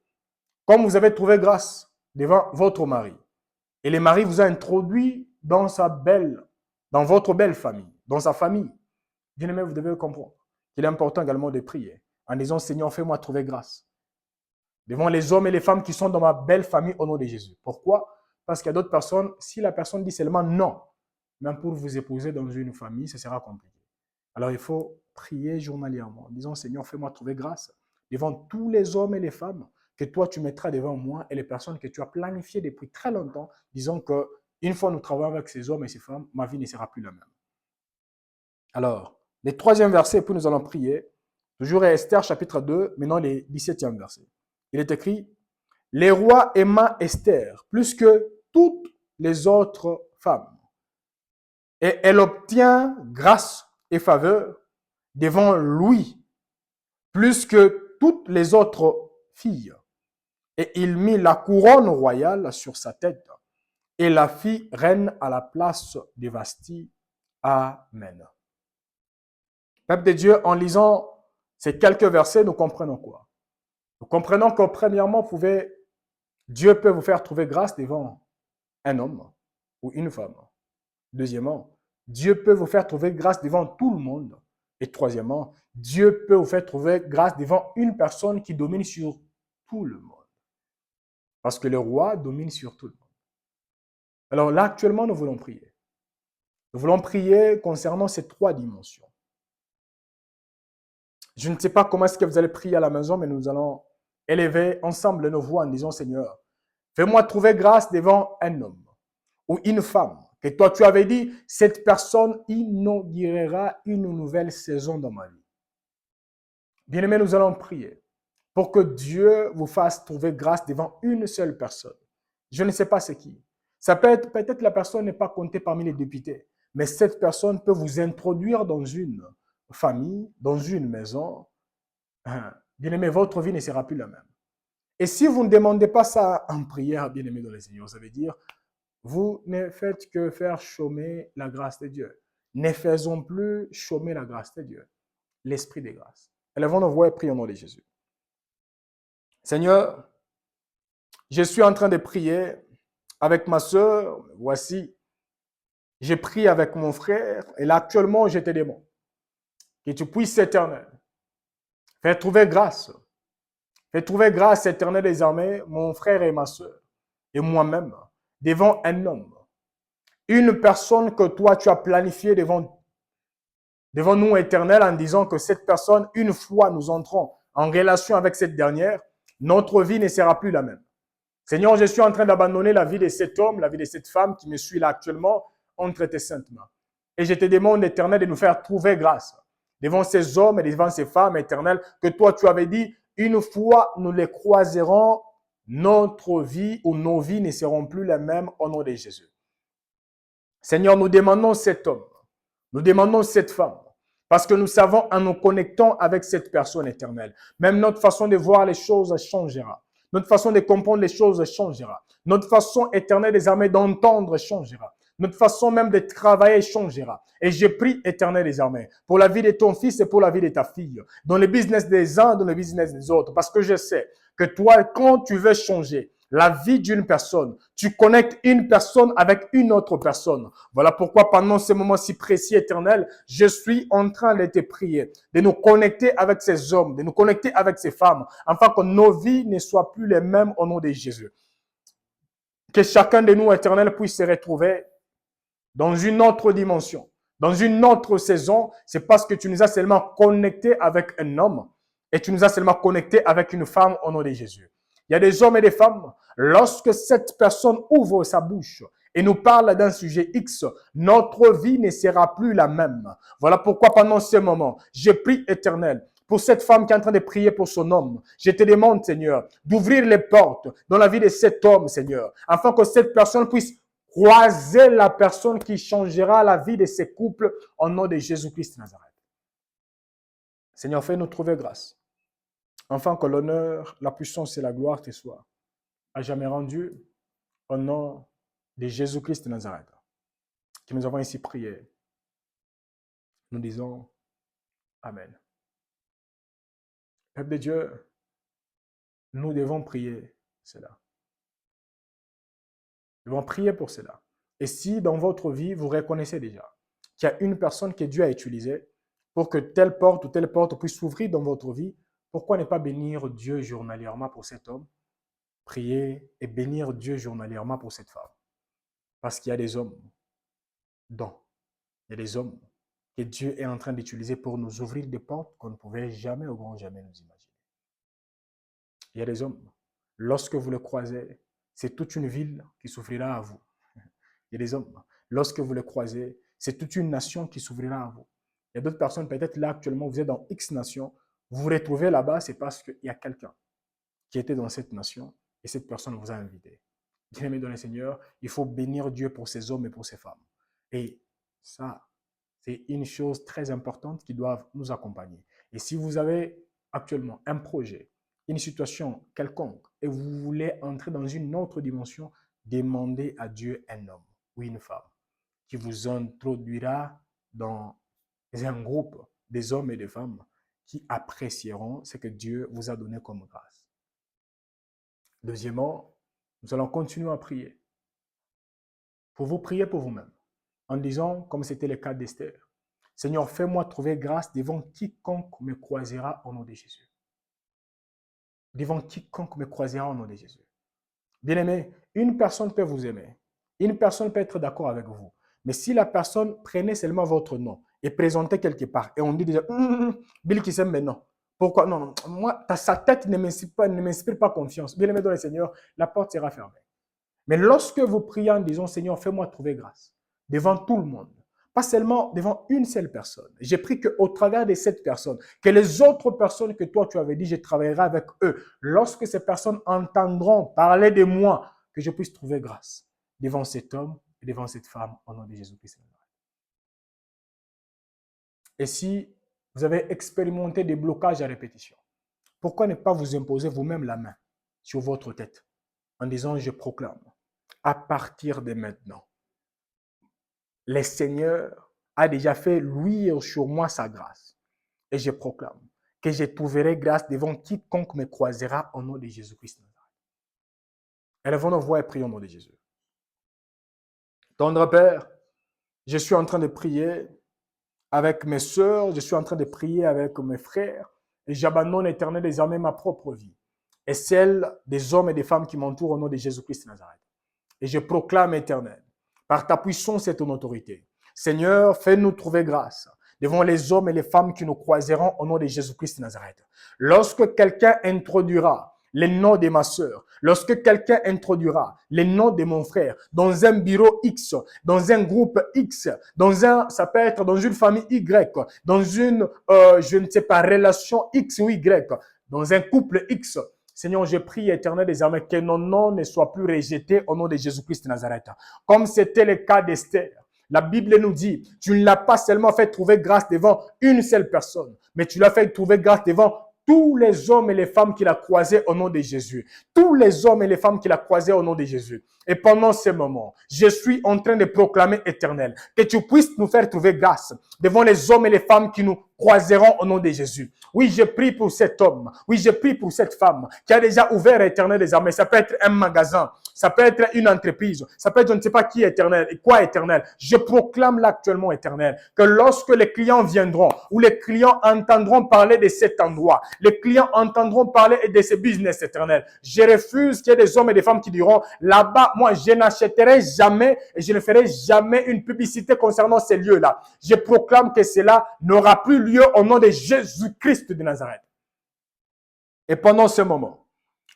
comme vous avez trouvé grâce devant votre mari. Et le mari vous a introduit dans votre belle famille, dans sa famille. Bien-aimé, vous devez comprendre qu'il est important également de prier en disant, Seigneur, fais-moi trouver grâce devant les hommes et les femmes qui sont dans ma belle famille au nom de Jésus. Pourquoi? Parce qu'il y a d'autres personnes, si la personne dit seulement non, même pour vous épouser dans une famille, ce sera compliqué. Alors il faut prier journalièrement en disant, Seigneur, fais-moi trouver grâce devant tous les hommes et les femmes que toi tu mettras devant moi et les personnes que tu as planifiées depuis très longtemps, disons qu'une fois nous travaillons avec ces hommes et ces femmes, ma vie ne sera plus la même. Alors, le 3e verset, puis nous allons prier. Toujours Esther chapitre 2, maintenant le 17e verset. Il est écrit, les rois aima Esther plus que toutes les autres femmes. Et elle obtient grâce et faveur devant lui plus que toutes les autres filles. Et il mit la couronne royale sur sa tête et la fit reine à la place de Vasti. Amen. Peuple de Dieu, en lisant ces quelques versets, nous comprenons quoi? Nous comprenons que premièrement, Dieu peut vous faire trouver grâce devant un homme ou une femme. Deuxièmement, Dieu peut vous faire trouver grâce devant tout le monde. Et troisièmement, Dieu peut vous faire trouver grâce devant une personne qui domine sur tout le monde. Parce que le roi domine sur tout le monde. Alors là, actuellement, nous voulons prier. Nous voulons prier concernant ces 3 dimensions. Je ne sais pas comment est-ce que vous allez prier à la maison, mais nous allons élever ensemble nos voix en disant, Seigneur, fais-moi trouver grâce devant un homme ou une femme que toi tu avais dit, cette personne inaugurera une nouvelle saison dans ma vie. Bien-aimés, nous allons prier. pour que Dieu vous fasse trouver grâce devant une seule personne. Je ne sais pas c'est qui. Ça peut être, peut-être la personne n'est pas comptée parmi les députés, mais cette personne peut vous introduire dans une famille, dans une maison. Bien-aimé, votre vie ne sera plus la même. Et si vous ne demandez pas ça en prière, bien-aimé dans le Seigneur, ça veut dire, vous ne faites que faire chômer la grâce de Dieu. Ne faisons plus chômer la grâce de Dieu, l'esprit de grâce. Élevons nos voix et prions au nom de Jésus. Seigneur, je suis en train de prier avec ma soeur. Voici, j'ai prié avec mon frère et là actuellement je te demande que tu puisses, éternel, faire trouver grâce. Fais trouver grâce, éternel des armées, mon frère et ma soeur et moi-même devant un homme. Une personne que toi tu as planifiée devant nous, éternel, en disant que cette personne, une fois nous entrons en relation avec cette dernière, notre vie ne sera plus la même. Seigneur, je suis en train d'abandonner la vie de cet homme, la vie de cette femme qui me suit là actuellement entre tes saintes mains. Et je te demande, éternel, de nous faire trouver grâce devant ces hommes et devant ces femmes, éternel, que toi tu avais dit, une fois nous les croiserons, notre vie ou nos vies ne seront plus les mêmes au nom de Jésus. Seigneur, nous demandons cet homme, nous demandons cette femme, parce que nous savons en nous connectant avec cette personne éternelle, même notre façon de voir les choses changera. Notre façon de comprendre les choses changera. Notre façon éternelle des armées d'entendre changera. Notre façon même de travailler changera. Et je prie, éternel des armées, pour la vie de ton fils et pour la vie de ta fille, dans le business des uns, dans le business des autres, parce que je sais que toi, quand tu veux changer la vie d'une personne, tu connectes une personne avec une autre personne. Voilà pourquoi pendant ce moment si précis, éternel, je suis en train de te prier, de nous connecter avec ces hommes, de nous connecter avec ces femmes, afin que nos vies ne soient plus les mêmes au nom de Jésus. Que chacun de nous, éternel, puisse se retrouver dans une autre dimension, dans une autre saison. C'est parce que tu nous as seulement connectés avec un homme et tu nous as seulement connectés avec une femme au nom de Jésus. Il y a des hommes et des femmes, lorsque cette personne ouvre sa bouche et nous parle d'un sujet X, notre vie ne sera plus la même. Voilà pourquoi pendant ce moment, je prie, éternel, pour cette femme qui est en train de prier pour son homme. Je te demande, Seigneur, d'ouvrir les portes dans la vie de cet homme, Seigneur, afin que cette personne puisse croiser la personne qui changera la vie de ces couples au nom de Jésus-Christ de Nazareth. Seigneur, fais-nous trouver grâce, afin que l'honneur, la puissance et la gloire te soient à jamais rendus au nom de Jésus-Christ de Nazareth, que nous avons ici prié. Nous disons Amen. Peuple de Dieu, nous devons prier cela. Nous devons prier pour cela. Et si dans votre vie, vous reconnaissez déjà qu'il y a une personne que Dieu a utilisée pour que telle porte ou telle porte puisse s'ouvrir dans votre vie, pourquoi ne pas bénir Dieu journalièrement pour cet homme? Prier et bénir Dieu journalièrement pour cette femme. Parce qu'il y a des hommes dont il y a des hommes que Dieu est en train d'utiliser pour nous ouvrir des portes qu'on ne pouvait jamais au grand jamais nous imaginer. Il y a des hommes, lorsque vous les croisez, c'est toute une ville qui s'ouvrira à vous. Il y a des hommes, lorsque vous les croisez, c'est toute une nation qui s'ouvrira à vous. Il y a d'autres personnes, peut-être là actuellement, vous êtes dans X nation, vous vous retrouvez là-bas, c'est parce qu'il y a quelqu'un qui était dans cette nation et cette personne vous a invité. Bien-aimé dans le Seigneur, il faut bénir Dieu pour ces hommes et pour ces femmes. Et ça, c'est une chose très importante qui doit nous accompagner. Et si vous avez actuellement un projet, une situation quelconque, et vous voulez entrer dans une autre dimension, demandez à Dieu un homme ou une femme qui vous introduira dans un groupe des hommes et des femmes qui apprécieront ce que Dieu vous a donné comme grâce. Deuxièmement, nous allons continuer à prier. Pour vous prier pour vous-même, en disant, comme c'était le cas d'Esther, Seigneur, fais-moi trouver grâce devant quiconque me croisera au nom de Jésus. Devant quiconque me croisera au nom de Jésus. Bien-aimé, une personne peut vous aimer. Une personne peut être d'accord avec vous. Mais si la personne prenait seulement votre nom et présentait quelque part, et on dit déjà, Bill qui s'aime, mais non. Pourquoi? Non, non. Moi, sa tête ne m'inspire pas confiance. Bien-aimé dans le Seigneur, la porte sera fermée. Mais lorsque vous priez en disant, Seigneur, fais-moi trouver grâce devant tout le monde, Pas seulement devant une seule personne. J'ai pris qu'au travers de cette personne, que les autres personnes que toi tu avais dit, je travaillerai avec eux. Lorsque ces personnes entendront parler de moi, que je puisse trouver grâce devant cet homme et devant cette femme au nom de Jésus-Christ. Et si vous avez expérimenté des blocages à répétition, pourquoi ne pas vous imposer vous-même la main sur votre tête en disant je proclame à partir de maintenant, le Seigneur a déjà fait luire sur moi sa grâce. Et je proclame que je trouverai grâce devant quiconque me croisera au nom de Jésus-Christ. Élevons nos voix et prions au nom de Jésus. Tendre Père, je suis en train de prier avec mes sœurs, je suis en train de prier avec mes frères, et j'abandonne éternel désormais ma propre vie et celle des hommes et des femmes qui m'entourent au nom de Jésus-Christ de Nazareth. Et je proclame éternel, par ta puissance et ton autorité, Seigneur, fais-nous trouver grâce devant les hommes et les femmes qui nous croiseront au nom de Jésus-Christ de Nazareth. Lorsque quelqu'un introduira les noms de ma sœur, lorsque quelqu'un introduira les noms de mon frère dans un bureau X, dans un groupe X, ça peut être dans une famille Y, dans une, je ne sais pas, relation X ou Y, dans un couple X, Seigneur, je prie éternel désormais que nos noms ne soient plus rejetés au nom de Jésus-Christ de Nazareth. Comme c'était le cas d'Esther. La Bible nous dit, tu ne l'as pas seulement fait trouver grâce devant une seule personne, mais tu l'as fait trouver grâce devant tous les hommes et les femmes qu'il a croisés au nom de Jésus. Tous les hommes et les femmes qu'il a croisés au nom de Jésus. Et pendant ce moment, je suis en train de proclamer éternel, que tu puisses nous faire trouver grâce devant les hommes et les femmes qui nous croiseront au nom de Jésus. Oui, je prie pour cet homme. Oui, je prie pour cette femme qui a déjà ouvert éternel des armées. Ça peut être un magasin. Ça peut être une entreprise. Ça peut être je ne sais pas qui est éternel et quoi éternel. Je proclame là actuellement éternel que lorsque les clients viendront ou les clients entendront parler de cet endroit, les clients entendront parler de ce business éternel. Je refuse qu'il y ait des hommes et des femmes qui diront là-bas, moi, je n'achèterai jamais et je ne ferai jamais une publicité concernant ces lieux-là. Je proclame que cela n'aura plus lieu au nom de Jésus-Christ de Nazareth. Et pendant ce moment,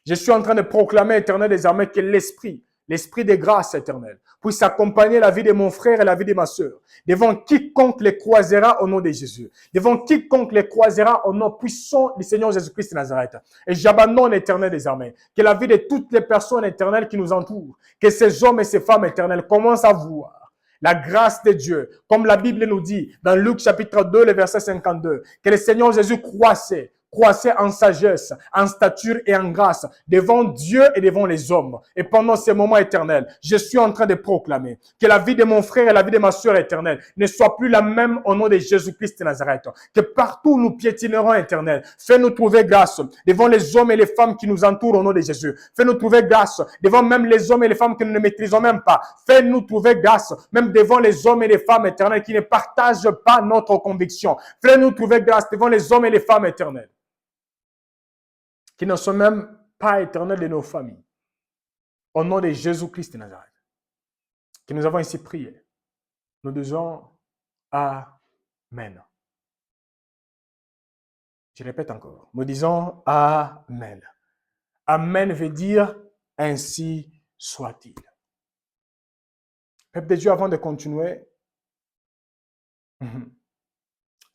je suis en train de proclamer, éternel des armées, que l'esprit de grâce éternelle, puisse accompagner la vie de mon frère et la vie de ma sœur, devant quiconque les croisera au nom de Jésus, devant quiconque les croisera au nom puissant du Seigneur Jésus-Christ de Nazareth. Et j'abandonne, éternel des armées, que la vie de toutes les personnes éternelles qui nous entourent, que ces hommes et ces femmes éternelles commencent à voir la grâce de Dieu, comme la Bible nous dit dans Luc chapitre 2, le verset 52, que le Seigneur Jésus croissait en sagesse, en stature et en grâce devant Dieu et devant les hommes. Et pendant ces moments éternels, je suis en train de proclamer que la vie de mon frère et la vie de ma soeur éternelle ne soit plus la même au nom de Jésus-Christ de Nazareth. Que partout où nous piétinerons éternel, fais-nous trouver grâce devant les hommes et les femmes qui nous entourent au nom de Jésus. Fais-nous trouver grâce devant même les hommes et les femmes que nous ne maîtrisons même pas. Fais-nous trouver grâce même devant les hommes et les femmes éternelles qui ne partagent pas notre conviction. Fais-nous trouver grâce devant les hommes et les femmes éternelles qui ne sont même pas éternels de nos familles. Au nom de Jésus-Christ de Nazareth, que nous avons ici prié, nous disons Amen. Je répète encore, nous disons Amen. Amen veut dire ainsi soit-il. Peuple de Dieu, avant de continuer,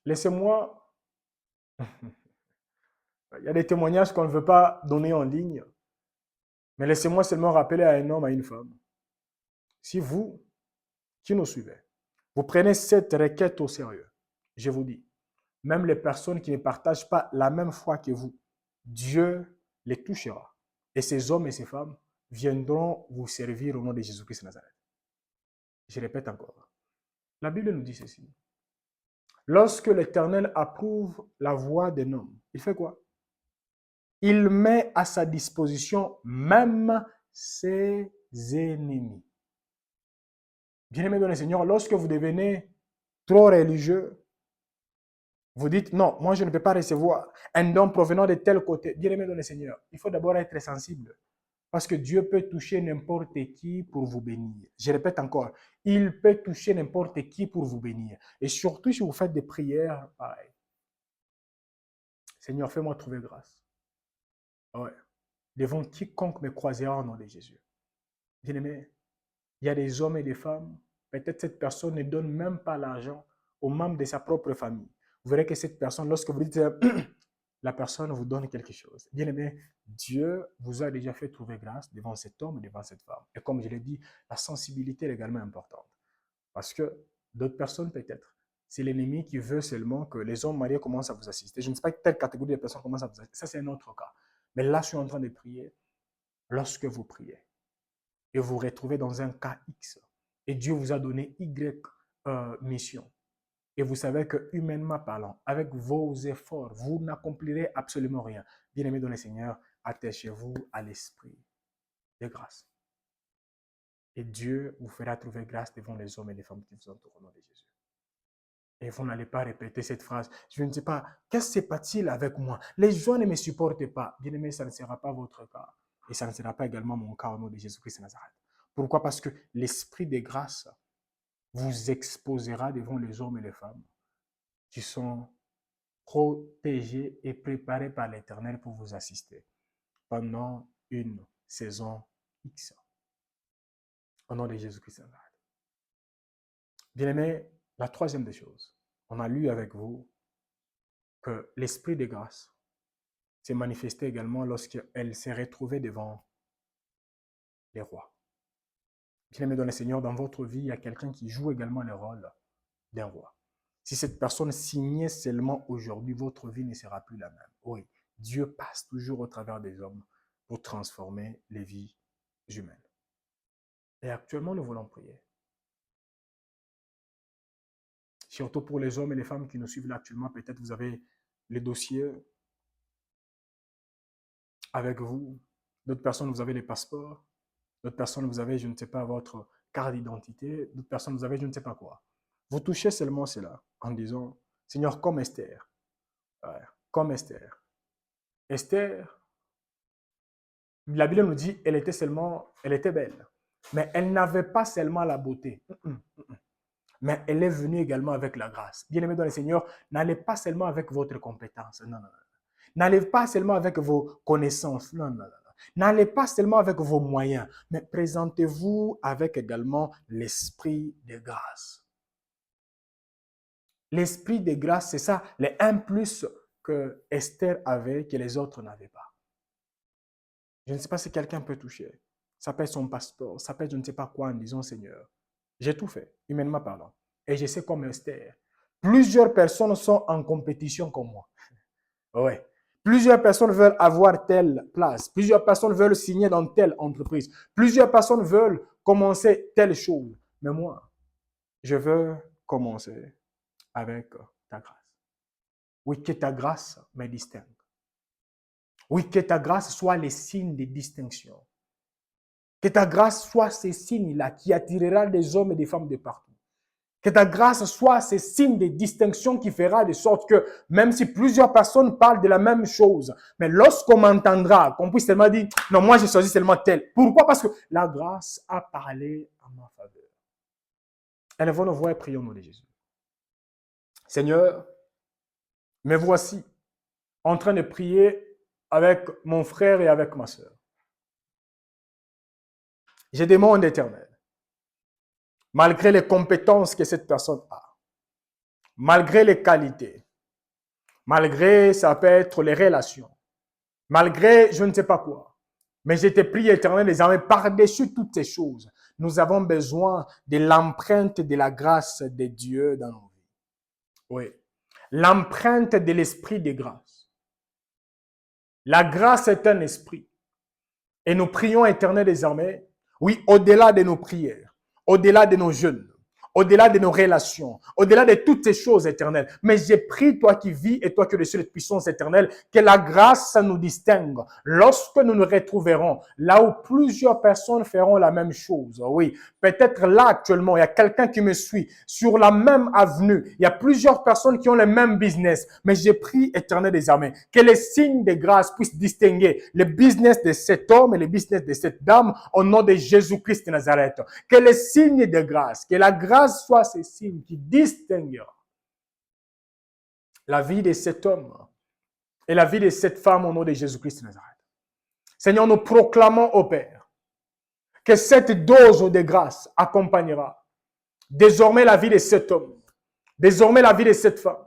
laissez-moi, il y a des témoignages qu'on ne veut pas donner en ligne, mais laissez-moi seulement rappeler à un homme, à une femme. Si vous, qui nous suivez, vous prenez cette requête au sérieux, je vous dis, même les personnes qui ne partagent pas la même foi que vous, Dieu les touchera. Et ces hommes et ces femmes viendront vous servir au nom de Jésus-Christ de Nazareth. Je répète encore. La Bible nous dit ceci. Lorsque l'Éternel approuve la voie d'un homme, il fait quoi? Il met à sa disposition même ses ennemis. Bien-aimés dans le Seigneur, lorsque vous devenez trop religieux, vous dites, non, moi je ne peux pas recevoir un don provenant de tel côté. Bien-aimés dans le Seigneur, il faut d'abord être sensible. Parce que Dieu peut toucher n'importe qui pour vous bénir. Je répète encore, il peut toucher n'importe qui pour vous bénir. Et surtout si vous faites des prières pareilles. Seigneur, fais-moi trouver grâce. Ouais. Devant quiconque me croisera au nom de Jésus. Bien-aimés, il y a des hommes et des femmes Peut-être cette personne ne donne même pas l'argent aux membres de sa propre famille. Vous verrez que cette personne, lorsque vous dites, la personne vous donne quelque chose. Bien aimé, Dieu vous a déjà fait trouver grâce devant cet homme et devant cette femme. Et comme je l'ai dit, la sensibilité est également importante. Parce que d'autres personnes, peut-être, c'est l'ennemi qui veut seulement que les hommes mariés commencent à vous assister. Je ne sais pas quelle catégorie de personnes commencent à vous assister. Ça, c'est un autre cas. Mais là, je suis en train de prier. Lorsque vous priez et vous vous retrouvez dans un cas X et Dieu vous a donné Y mission, et vous savez que humainement parlant, avec vos efforts, vous n'accomplirez absolument rien. Bien-aimés dans le Seigneur, attachez-vous à l'esprit de grâce. Et Dieu vous fera trouver grâce devant les hommes et les femmes qui vous entourent au nom de Jésus. Et vous n'allez pas répéter cette phrase. Je ne sais pas, qu'est-ce qui se passe-t-il avec moi? Les gens ne me supportent pas. Bien-aimés, ça ne sera pas votre cas. Et ça ne sera pas également mon cas au nom de Jésus-Christ de Nazareth. Pourquoi? Parce que l'esprit de grâce vous exposera devant les hommes et les femmes qui sont protégés et préparés par l'Éternel pour vous assister pendant une saison X. Au nom de Jésus-Christ de Nazareth. Bien-aimés, la troisième des choses, on a lu avec vous que l'esprit de grâce s'est manifesté également lorsqu'elle s'est retrouvée devant les rois. Bien-aimés dans le Seigneur, dans votre vie, il y a quelqu'un qui joue également le rôle d'un roi. Si cette personne signait seulement aujourd'hui, votre vie ne sera plus la même. Oui, Dieu passe toujours au travers des hommes pour transformer les vies humaines. Et actuellement, nous voulons prier. Surtout pour les hommes et les femmes qui nous suivent là actuellement, peut-être vous avez les dossiers avec vous. D'autres personnes, vous avez les passeports. D'autres personnes, vous avez, je ne sais pas, votre carte d'identité. D'autres personnes, vous avez, je ne sais pas quoi. Vous touchez seulement cela en disant, Seigneur, comme Esther. Ouais, comme Esther. Esther, la Bible nous dit, elle était belle. Mais elle n'avait pas seulement la beauté. Mais elle est venue également avec la grâce. Bien-aimés dans le Seigneur, n'allez pas seulement avec votre compétence. Non, non, non. N'allez pas seulement avec vos connaissances. Non, non, non. N'allez pas seulement avec vos moyens, mais présentez-vous avec également l'esprit de grâce. L'esprit de grâce, c'est ça, les 1 plus que Esther avait, que les autres n'avaient pas. Je ne sais pas si quelqu'un peut toucher. Ça peut être son passeport, ça peut être je ne sais pas quoi en disant Seigneur. J'ai tout fait, humainement parlant. Et je sais comme Esther. Plusieurs personnes sont en compétition comme moi. Oui. Plusieurs personnes veulent avoir telle place. Plusieurs personnes veulent signer dans telle entreprise. Plusieurs personnes veulent commencer telle chose. Mais moi, je veux commencer avec ta grâce. Oui, que ta grâce me distingue. Oui, que ta grâce soit les signes de distinction. Que ta grâce soit ces signes-là qui attirera des hommes et des femmes de partout. Que ta grâce soit ces signes de distinction qui fera de sorte que même si plusieurs personnes parlent de la même chose, mais lorsqu'on m'entendra, qu'on puisse seulement dire, non, moi j'ai choisi seulement tel. Pourquoi? Parce que la grâce a parlé en ma faveur. Élevons nos voix et prions au nom de Jésus. Seigneur, me voici en train de prier avec mon frère et avec ma soeur. Je demande éternel, malgré les compétences que cette personne a, malgré les qualités, malgré, ça peut être les relations, malgré je ne sais pas quoi, mais je te prie éternel désormais par-dessus toutes ces choses, nous avons besoin de l'empreinte de la grâce de Dieu dans nos vies. Oui, l'empreinte de l'esprit de grâce. La grâce est un esprit. Et nous prions éternel désormais, oui, au-delà de nos prières, au-delà de nos jeûnes, au-delà de nos relations, au-delà de toutes ces choses éternelles. Mais j'ai pris, toi qui vis et toi qui es le ciel de puissance éternelle, que la grâce nous distingue. Lorsque nous nous retrouverons là où plusieurs personnes feront la même chose, oui, peut-être là actuellement, il y a quelqu'un qui me suit sur la même avenue. Il y a plusieurs personnes qui ont le même business. Mais j'ai pris, éternel des armées, que les signes de grâce puissent distinguer le business de cet homme et le business de cette dame au nom de Jésus-Christ de Nazareth. Que les signes de grâce, que la grâce soit ces signes qui distingueront la vie de cet homme et la vie de cette femme au nom de Jésus-Christ de Nazareth. Seigneur, nous proclamons au Père que cette dose de grâce accompagnera désormais la vie de cet homme, désormais la vie de cette femme.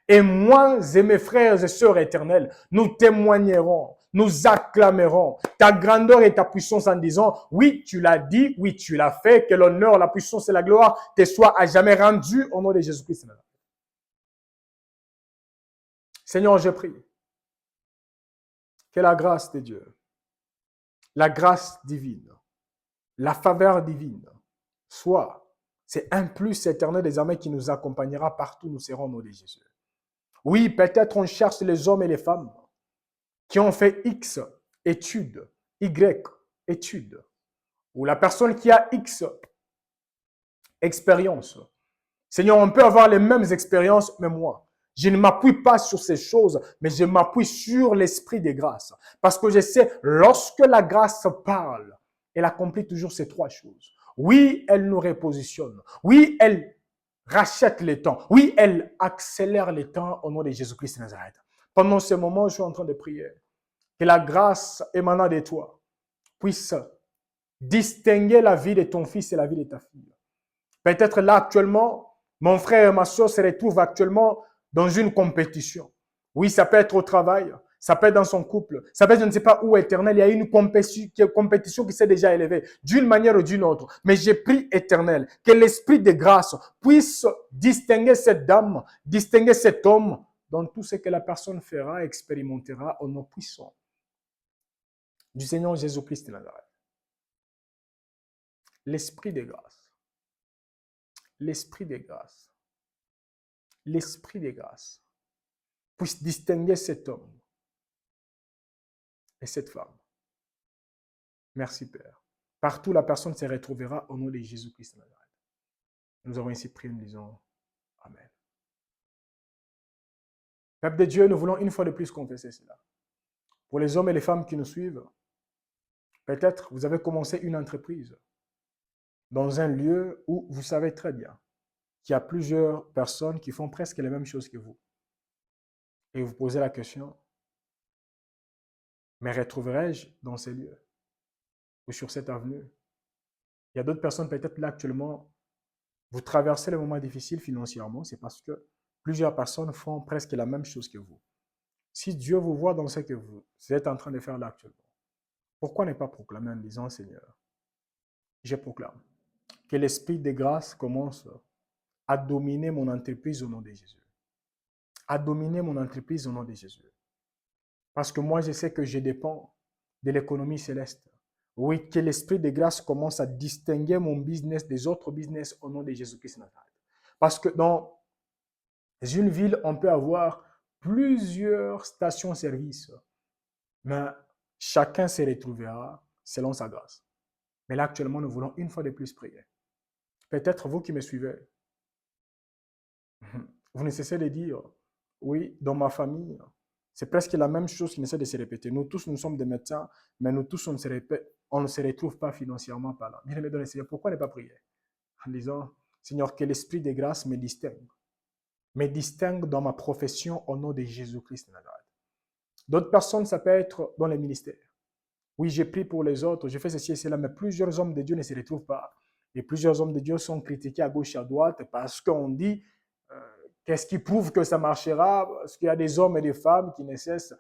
Et moi et mes frères et sœurs éternels, nous témoignerons, nous acclamerons ta grandeur et ta puissance en disant, oui, tu l'as dit, oui, tu l'as fait, que l'honneur, la puissance et la gloire te soient à jamais rendues au nom de Jésus-Christ. Seigneur, je prie que la grâce de Dieu, la grâce divine, la faveur divine soit, c'est un plus éternel désormais qui nous accompagnera partout où nous serons au nom de Jésus. Oui, peut-être on cherche les hommes et les femmes qui ont fait X études, Y études, ou la personne qui a X expérience. Seigneur, on peut avoir les mêmes expériences, mais moi, je ne m'appuie pas sur ces choses, mais je m'appuie sur l'esprit des grâces. Parce que je sais, lorsque la grâce parle, elle accomplit toujours ces trois choses. Oui, elle nous repositionne. Oui, elle rachète les temps. Oui, elle accélère les temps au nom de Jésus-Christ de Nazareth. Pendant ce moment, je suis en train de prier. Que la grâce émanant de toi puisse distinguer la vie de ton fils et la vie de ta fille. Peut-être là actuellement, mon frère et ma soeur se retrouvent actuellement dans une compétition. Oui, ça peut être au travail, ça peut être dans son couple, ça peut être je ne sais pas où éternel. Il y a une compétition qui s'est déjà élevée d'une manière ou d'une autre. Mais j'ai pris éternel, que l'esprit de grâce puisse distinguer cette dame, distinguer cet homme dans tout ce que la personne fera, expérimentera au nom puissant du Seigneur Jésus-Christ de Nazareth. L'esprit de grâce, l'esprit de grâce, l'esprit de grâce puisse distinguer cet homme et cette femme. Merci Père. Partout la personne se retrouvera au nom de Jésus-Christ de Nazareth. Nous avons ainsi prié, nous disons Amen. Peuple de Dieu, nous voulons une fois de plus confesser cela. Pour les hommes et les femmes qui nous suivent, peut-être vous avez commencé une entreprise dans un lieu où vous savez très bien qu'il y a plusieurs personnes qui font presque les mêmes choses que vous. Et vous posez la question, mais retrouverai-je dans ces lieux ou sur cette avenue? Il y a d'autres personnes peut-être là actuellement, vous traversez le moment difficile financièrement, c'est parce que plusieurs personnes font presque la même chose que vous. Si Dieu vous voit dans ce que vous êtes en train de faire là actuellement, pourquoi ne pas proclamer en disant, Seigneur, je proclame que l'esprit de grâce commence à dominer mon entreprise au nom de Jésus. À dominer mon entreprise au nom de Jésus. Parce que moi, je sais que je dépends de l'économie céleste. Oui, que l'esprit de grâce commence à distinguer mon business des autres business au nom de Jésus-Christ. Parce que dans une ville, on peut avoir plusieurs stations-service, mais chacun se retrouvera selon sa grâce. Mais là, actuellement, nous voulons une fois de plus prier. Peut-être vous qui me suivez, vous ne cessez de dire, oui, dans ma famille, c'est presque la même chose qui essaie de se répéter. Nous tous, nous sommes des médecins, mais nous tous, on ne se retrouve pas financièrement par là. Bien-aimé dans le Seigneur, pourquoi ne pas prier? En disant, Seigneur, que l'esprit de grâce me distingue dans ma profession au nom de Jésus-Christ de Nazareth. D'autres personnes, ça peut être dans les ministères. Oui, j'ai pris pour les autres, j'ai fait ceci et cela, mais plusieurs hommes de Dieu ne se retrouvent pas. Et plusieurs hommes de Dieu sont critiqués à gauche et à droite parce qu'on dit qu'est-ce qui prouve que ça marchera? Parce qu'il y a des hommes et des femmes qui ne cessent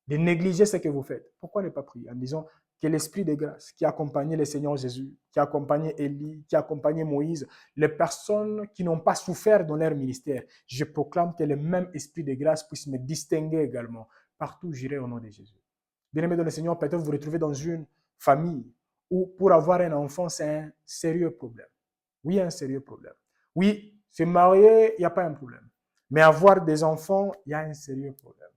de négliger ce que vous faites. Pourquoi ne pas prier en disant que l'esprit de grâce qui a accompagné le Seigneur Jésus, qui a accompagné Élie, qui a accompagné Moïse, les personnes qui n'ont pas souffert dans leur ministère, je proclame que le même esprit de grâce puisse me distinguer également. Partout où j'irai au nom de Jésus. Bien-aimé dans le Seigneur, peut-être vous vous retrouvez dans une famille où pour avoir un enfant, c'est un sérieux problème. Oui, un sérieux problème. Oui, se marier, il n'y a pas un problème. Mais avoir des enfants, il y a un sérieux problème.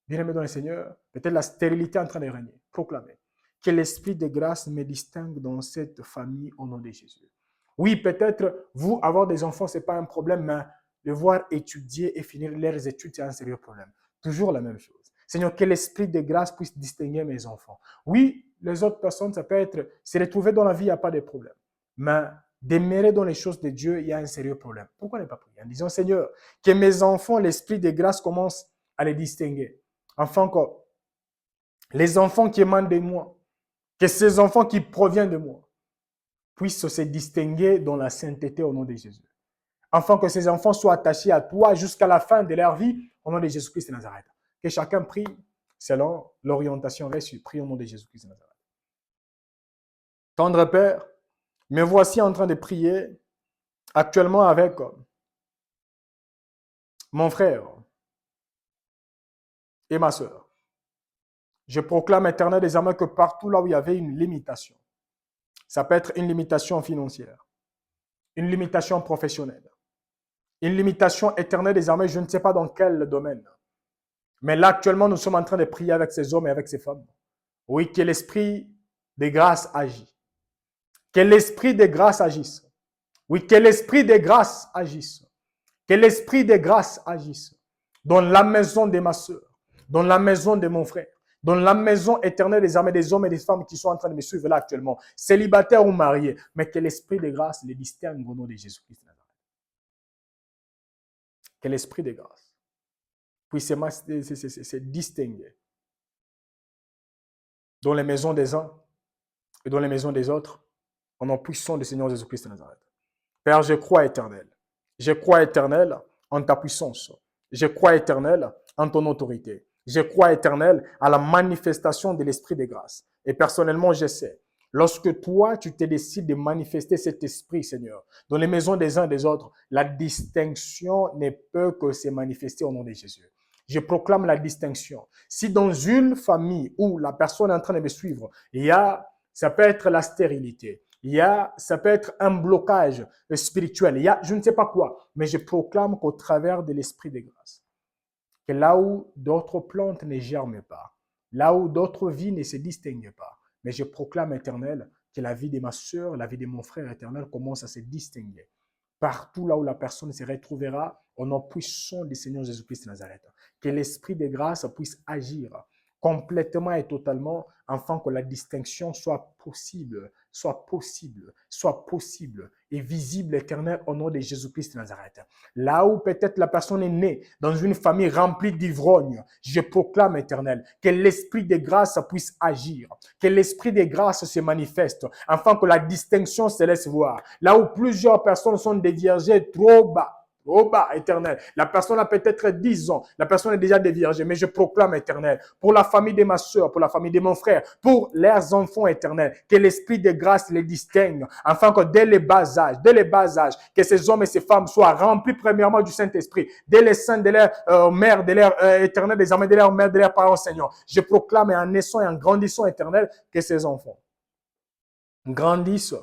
Bien-aimé dans le Seigneur, peut-être la stérilité est en train de régner. Proclamez que l'esprit de grâce me distingue dans cette famille au nom de Jésus. Oui, peut-être vous, avoir des enfants, ce n'est pas un problème, mais devoir étudier et finir leurs études, c'est un sérieux problème. Toujours la même chose. Seigneur, que l'esprit de grâce puisse distinguer mes enfants. Oui, les autres personnes, ça peut être, se retrouver dans la vie, il n'y a pas de problème. Mais demeurer dans les choses de Dieu, il y a un sérieux problème. Pourquoi ne pas prier en disant, Seigneur, que mes enfants, l'esprit de grâce commence à les distinguer. Enfin encore, les enfants qui émanent de moi, que ces enfants qui proviennent de moi, puissent se distinguer dans la sainteté au nom de Jésus. Afin que ces enfants soient attachés à toi jusqu'à la fin de leur vie, au nom de Jésus-Christ de Nazareth. Que chacun prie selon l'orientation reçue. Prie au nom de Jésus-Christ de Nazareth. Tendre Père, me voici en train de prier actuellement avec mon frère et ma soeur. Je proclame éternel désormais que partout là où il y avait une limitation, ça peut être une limitation financière, une limitation professionnelle, une limitation éternelle désormais, je ne sais pas dans quel domaine. Mais là, actuellement, nous sommes en train de prier avec ces hommes et avec ces femmes. Oui, que l'esprit de grâce agit. Que l'esprit de grâce agisse. Oui, que l'esprit de grâce agisse. Que l'esprit de grâce agisse. Dans la maison de ma soeur, dans la maison de mon frère, dans la maison éternelle des armées des hommes et des femmes qui sont en train de me suivre là actuellement, célibataires ou mariés, mais que l'esprit de grâce les distingue au nom de Jésus-Christ. Que l'esprit de grâce puisse se distinguer dans les maisons des uns et dans les maisons des autres, au nom puissant du Seigneur Jésus-Christ de Nazareth. Père, je crois éternel. Je crois éternel en ta puissance. Je crois éternel en ton autorité. Je crois éternel à la manifestation de l'esprit de grâce. Et personnellement, je sais, lorsque toi, tu te décides de manifester cet esprit, Seigneur, dans les maisons des uns et des autres, la distinction ne peut que se manifester au nom de Jésus. Je proclame la distinction. Si dans une famille où la personne est en train de me suivre, ça peut être la stérilité, ça peut être un blocage spirituel, je ne sais pas quoi, mais je proclame qu'au travers de l'esprit de grâce, que là où d'autres plantes ne germent pas, là où d'autres vies ne se distinguent pas, mais je proclame éternel que la vie de ma soeur, la vie de mon frère éternel commence à se distinguer. Partout là où la personne se retrouvera, au nom puissant du Seigneur Jésus-Christ de Nazareth. Que l'esprit de grâce puisse agir complètement et totalement afin que la distinction soit possible et visible, éternel, au nom de Jésus-Christ de Nazareth. Là où peut-être la personne est née dans une famille remplie d'ivrogne, je proclame, éternel, que l'esprit de grâce puisse agir, que l'esprit de grâce se manifeste, afin que la distinction se laisse voir. Là où plusieurs personnes sont déviergées trop bas, éternel. La personne a peut-être 10 ans. La personne est déjà déviergée. Mais je proclame, éternel, pour la famille de ma soeur, pour la famille de mon frère, pour leurs enfants, éternels, que l'esprit de grâce les distingue, afin que dès les bas âges, que ces hommes et ces femmes soient remplis premièrement du Saint-Esprit, dès les seins de leur mère, de leur éternel, des armées de leur mère, de leurs parents, Seigneur. Je proclame en naissant et en grandissant, éternel, que ces enfants grandissent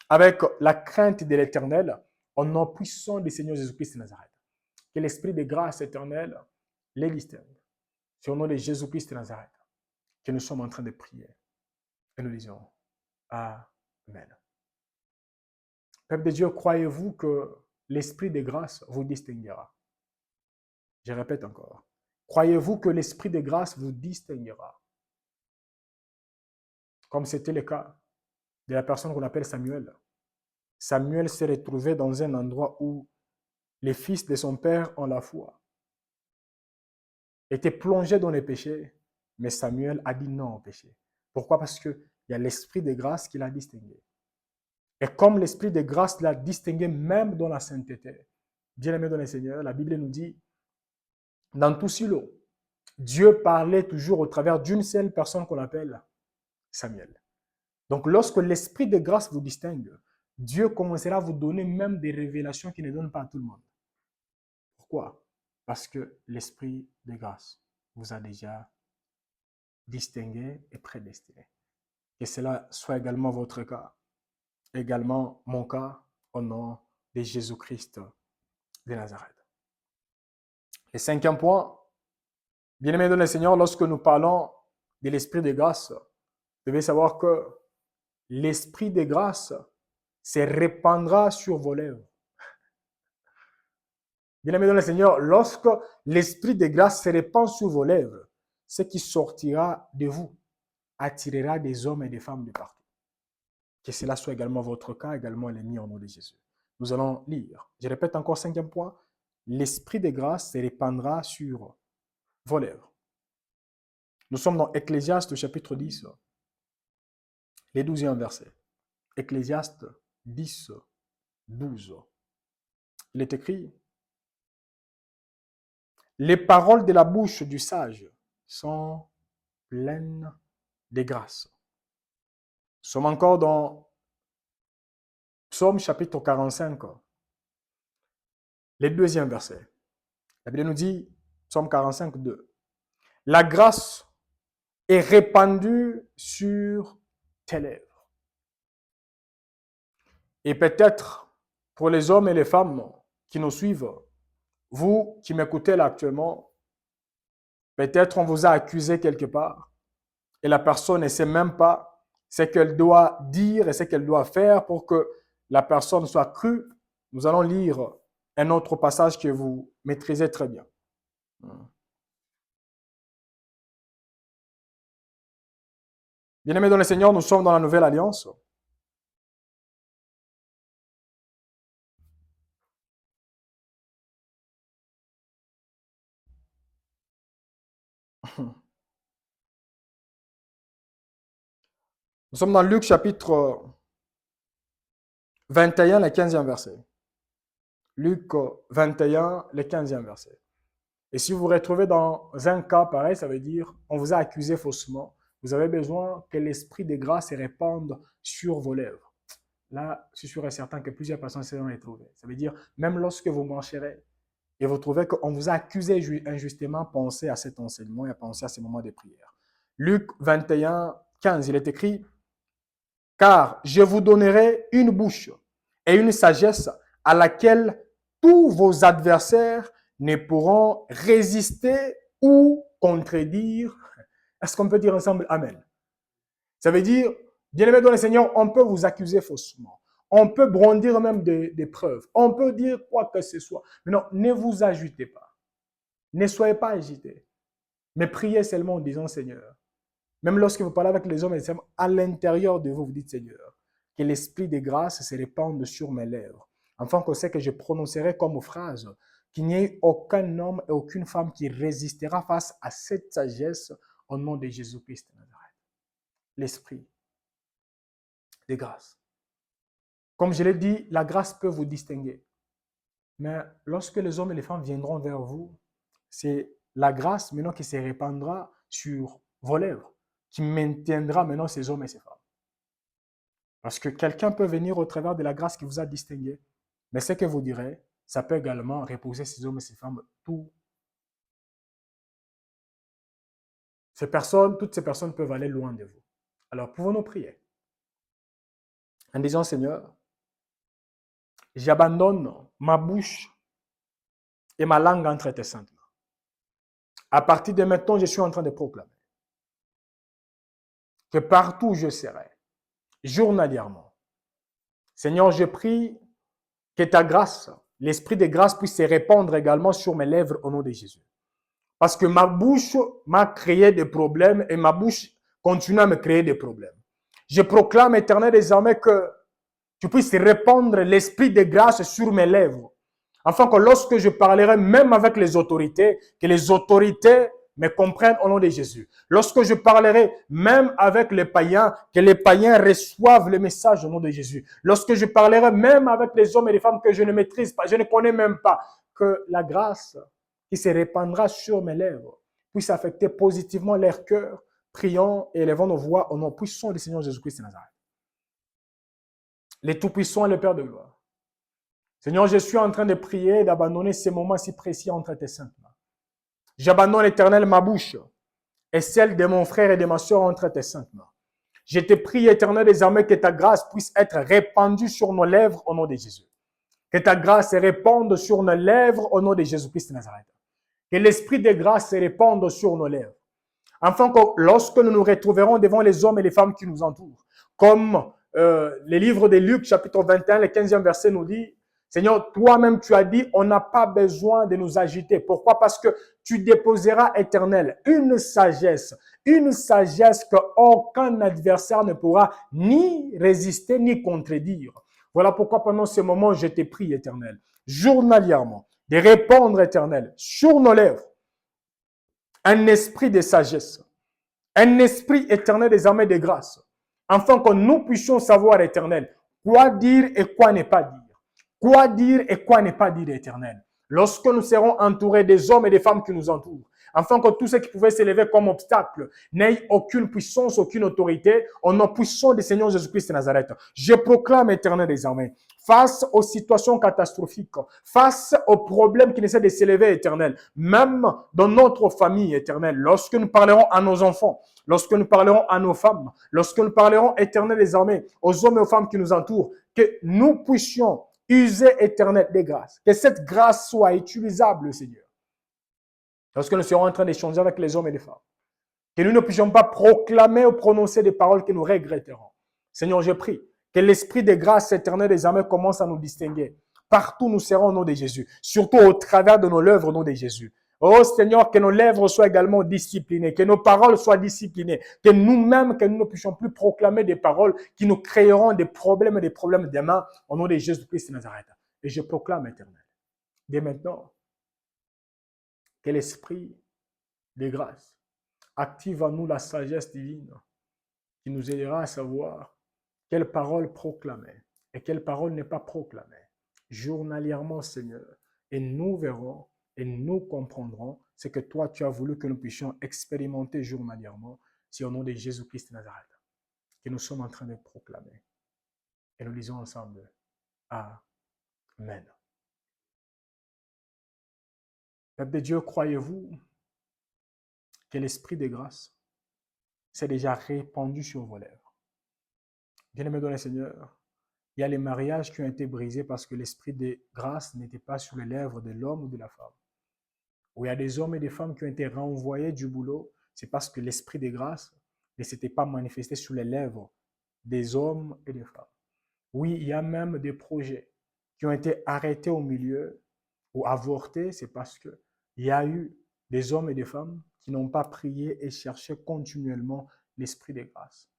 avec la crainte de l'éternel, au nom puissant du Seigneur Jésus-Christ de Nazareth. Que l'esprit de grâce éternelle les distingue. C'est au nom de Jésus-Christ de Nazareth que nous sommes en train de prier. Et nous disons Amen. Peuple de Dieu, croyez-vous que l'esprit de grâce vous distinguera? Je répète encore. Croyez-vous que l'esprit de grâce vous distinguera? Comme c'était le cas de la personne qu'on appelle Samuel. Samuel s'est retrouvé dans un endroit où les fils de son père en la foi étaient plongés dans les péchés, mais Samuel a dit non au péché. Pourquoi? Parce qu'il y a l'esprit de grâce qui l'a distingué. Et comme l'esprit de grâce l'a distingué même dans la sainteté, bien-aimé dans le Seigneur, la Bible nous dit, dans tout silo, Dieu parlait toujours au travers d'une seule personne qu'on appelle Samuel. Donc lorsque l'esprit de grâce vous distingue, Dieu commencera à vous donner même des révélations qu'il ne donne pas à tout le monde. Pourquoi? Parce que l'esprit de grâce vous a déjà distingué et prédestiné. Que cela soit également votre cas, également mon cas, au nom de Jésus-Christ de Nazareth. Le cinquième point, bien-aimé dans le Seigneur, lorsque nous parlons de l'esprit de grâce, vous devez savoir que l'esprit de grâce se répandra sur vos lèvres. Bien-aimé dans le Seigneur, lorsque l'esprit de grâce se répand sur vos lèvres, ce qui sortira de vous attirera des hommes et des femmes de partout. Que cela soit également votre cas, également l'ennemi au nom de Jésus. Nous allons lire. Je répète encore, cinquième point. L'esprit de grâce se répandra sur vos lèvres. Nous sommes dans Ecclésiaste chapitre 10, les 12e verset. Ecclésiaste 10, 12. Il est écrit, les paroles de la bouche du sage sont pleines de grâce. Nous sommes encore dans Psaume chapitre 45, le deuxième verset. La Bible nous dit, Psaume 45, 2. La grâce est répandue sur tes lèvres. Et peut-être pour les hommes et les femmes qui nous suivent, vous qui m'écoutez là actuellement, peut-être on vous a accusé quelque part et la personne ne sait même pas ce qu'elle doit dire et ce qu'elle doit faire pour que la personne soit crue. Nous allons lire un autre passage que vous maîtrisez très bien. Bien-aimés dans le Seigneur, nous sommes dans la nouvelle alliance. Nous sommes dans Luc chapitre 21, le 15e verset. Luc 21, le 15e verset. Et si vous vous retrouvez dans un cas pareil, ça veut dire on vous a accusé faussement. Vous avez besoin que l'esprit de grâce se répande sur vos lèvres. Là, je suis sûr et certain que plusieurs personnes se sont retrouvées. Ça veut dire, même lorsque vous marcherez et vous trouvez qu'on vous a accusé injustement, pensez à cet enseignement et pensez à ces moments de prière. Luc 21, 15, il est écrit, car je vous donnerai une bouche et une sagesse à laquelle tous vos adversaires ne pourront résister ou contredire. Est-ce qu'on peut dire ensemble Amen? Ça veut dire, bien-aimés dans le Seigneur, on peut vous accuser faussement. On peut brandir même des preuves. On peut dire quoi que ce soit. Mais non, ne vous agitez pas. Ne soyez pas agités. Mais priez seulement en disant Seigneur. Même lorsque vous parlez avec les hommes et les femmes, à l'intérieur de vous, vous dites Seigneur, que l'esprit de grâce se répande sur mes lèvres, afin qu'on sait que je prononcerai comme phrase qu'il n'y ait aucun homme et aucune femme qui résistera face à cette sagesse au nom de Jésus-Christ de Nazareth. L'esprit de grâce. Comme je l'ai dit, la grâce peut vous distinguer. Mais lorsque les hommes et les femmes viendront vers vous, c'est la grâce maintenant qui se répandra sur vos lèvres, qui maintiendra maintenant ces hommes et ces femmes. Parce que quelqu'un peut venir au travers de la grâce qui vous a distingué, mais ce que vous direz, ça peut également reposer ces hommes et ces femmes. Toutes ces personnes peuvent aller loin de vous. Alors, pouvons-nous prier en disant, Seigneur, j'abandonne ma bouche et ma langue entre tes saintes mains. À partir de maintenant, je suis en train de proclamer que partout où je serai, journalièrement, Seigneur, je prie que ta grâce, l'esprit de grâce puisse se répandre également sur mes lèvres au nom de Jésus. Parce que ma bouche m'a créé des problèmes et ma bouche continue à me créer des problèmes. Je proclame, Éternel, désormais que tu puisses répandre l'esprit de grâce sur mes lèvres. Afin que lorsque je parlerai même avec les autorités, que les autorités me comprennent au nom de Jésus. Lorsque je parlerai même avec les païens, que les païens reçoivent le message au nom de Jésus. Lorsque je parlerai même avec les hommes et les femmes que je ne maîtrise pas, je ne connais même pas, que la grâce qui se répandra sur mes lèvres puisse affecter positivement leur cœur. Prions et élevons nos voix au nom puissant du Seigneur Jésus-Christ de Nazareth. Le Tout-Puissant et le Père de gloire. Seigneur, je suis en train de prier et d'abandonner ces moments si précieux entre tes saintes mains. J'abandonne, Éternel, ma bouche et celle de mon frère et de ma soeur entre tes saintes mains. Je te prie, Éternel, désormais que ta grâce puisse être répandue sur nos lèvres au nom de Jésus. Que ta grâce se répande sur nos lèvres au nom de Jésus-Christ de Nazareth. Que l'esprit de grâce se répande sur nos lèvres. Afin que lorsque nous nous retrouverons devant les hommes et les femmes qui nous entourent, comme le livre de Luc, chapitre 21, le 15e verset nous dit, Seigneur, toi-même tu as dit, on n'a pas besoin de nous agiter. Pourquoi? Parce que tu déposeras, Éternel, une sagesse qu'aucun adversaire ne pourra ni résister ni contredire. Voilà pourquoi pendant ce moment, je te prie, Éternel, journalièrement, de répondre, Éternel, sur nos lèvres, un esprit de sagesse, un esprit éternel des armées de grâce, afin que nous puissions savoir, Éternel, Quoi dire et quoi ne pas dire. Quoi dire et quoi ne pas dire, Éternel. Lorsque nous serons entourés des hommes et des femmes qui nous entourent, afin que tout ce qui pouvait s'élever comme obstacle n'ait aucune puissance, aucune autorité, au nom puissant du Seigneur Jésus-Christ de Nazareth. Je proclame, Éternel, désormais, face aux situations catastrophiques, face aux problèmes qui essaient de s'élever, Éternel, même dans notre famille, Éternel, lorsque nous parlerons à nos enfants, lorsque nous parlerons à nos femmes, lorsque nous parlerons, Éternel, désormais, aux hommes et aux femmes qui nous entourent, que nous puissions user, Éternel, des grâces, que cette grâce soit utilisable, Seigneur. Lorsque nous serons en train d'échanger avec les hommes et les femmes, que nous ne puissions pas proclamer ou prononcer des paroles que nous regretterons. Seigneur, je prie que l'esprit de grâce éternelle désormais commence à nous distinguer. Partout nous serons au nom de Jésus, surtout au travers de nos lèvres au nom de Jésus. Oh Seigneur, que nos lèvres soient également disciplinées, que nos paroles soient disciplinées, que nous-mêmes, que nous ne puissions plus proclamer des paroles qui nous créeront des problèmes demain au nom de Jésus-Christ de Nazareth. Et je proclame, Éternel, dès maintenant, que l'esprit de grâce active en nous la sagesse divine qui nous aidera à savoir quelle parole proclamer et quelle parole n'est pas proclamée journalièrement, Seigneur. Et nous verrons et nous comprendrons ce que toi, tu as voulu que nous puissions expérimenter journalièrement. C'est au nom de Jésus-Christ de Nazareth que nous sommes en train de proclamer. Et nous lisons ensemble. Amen. Peuple de Dieu, croyez-vous que l'esprit de grâce s'est déjà répandu sur vos lèvres? Bien-aimé dans le Seigneur, il y a les mariages qui ont été brisés parce que l'esprit de grâce n'était pas sur les lèvres de l'homme ou de la femme. Où il y a des hommes et des femmes qui ont été renvoyés du boulot, c'est parce que l'esprit de grâce ne s'était pas manifesté sur les lèvres des hommes et des femmes. Oui, il y a même des projets qui ont été arrêtés au milieu ou avortés, c'est parce qu'il y a eu des hommes et des femmes qui n'ont pas prié et cherché continuellement l'esprit de grâce.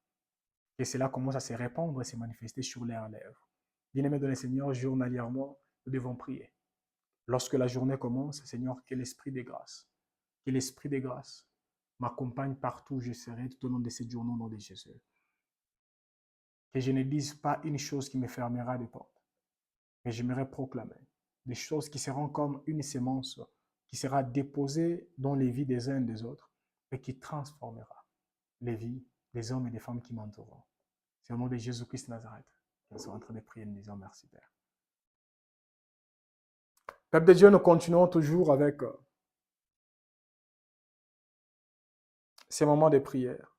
Et cela commence à se répandre et se manifester sur leurs lèvres. Bien-aimés dans le Seigneur, journalièrement, nous devons prier. Lorsque la journée commence, Seigneur, que l'esprit de grâce m'accompagne partout où je serai tout au long de cette journée au nom de Jésus. Que je ne dise pas une chose qui me fermera des portes, mais j'aimerais proclamer des choses qui seront comme une sémence qui sera déposée dans les vies des uns et des autres et qui transformera les vies des hommes et des femmes qui m'entourent. C'est au nom de Jésus-Christ de Nazareth que nous sommes en train de prier, nous disons merci Père. Peuple de Dieu, nous continuons toujours avec ces moments de prière.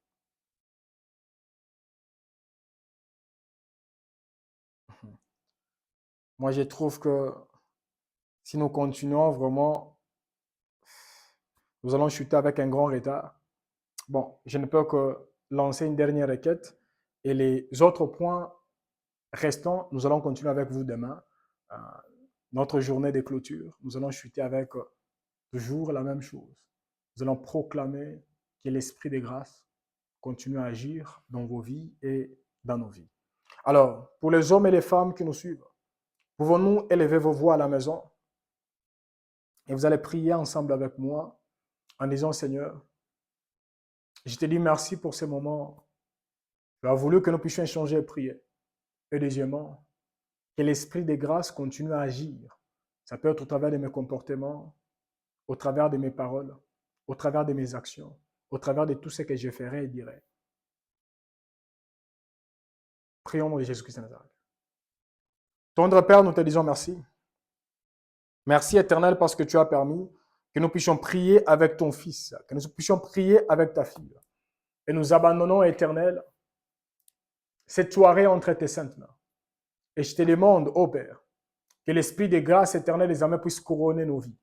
Moi, je trouve que si nous continuons vraiment, nous allons chuter avec un grand retard. Bon, je ne peux que lancer une dernière requête et les autres points restants, nous allons continuer avec vous demain. Notre journée de clôture, nous allons chuter avec toujours la même chose. Nous allons proclamer que l'esprit de grâce continue à agir dans vos vies et dans nos vies. Alors, pour les hommes et les femmes qui nous suivent, pouvons-nous élever vos voix à la maison et vous allez prier ensemble avec moi en disant, Seigneur, je te dis merci pour ces moments. Tu as voulu que nous puissions échanger et prier. Et deuxièmement, que l'esprit de grâce continue à agir. Ça peut être au travers de mes comportements, au travers de mes paroles, au travers de mes actions, au travers de tout ce que je ferai et dirai. Prions au nom de Jésus-Christ de Nazareth. Tendre Père, nous te disons merci. Merci éternel parce que tu as permis que nous puissions prier avec ton Fils, que nous puissions prier avec ta fille. Et nous abandonnons, éternel, cette soirée entre tes saintes mains. Et je te demande, ô Père, que l'esprit de grâce éternelle désormais puisse couronner nos vies.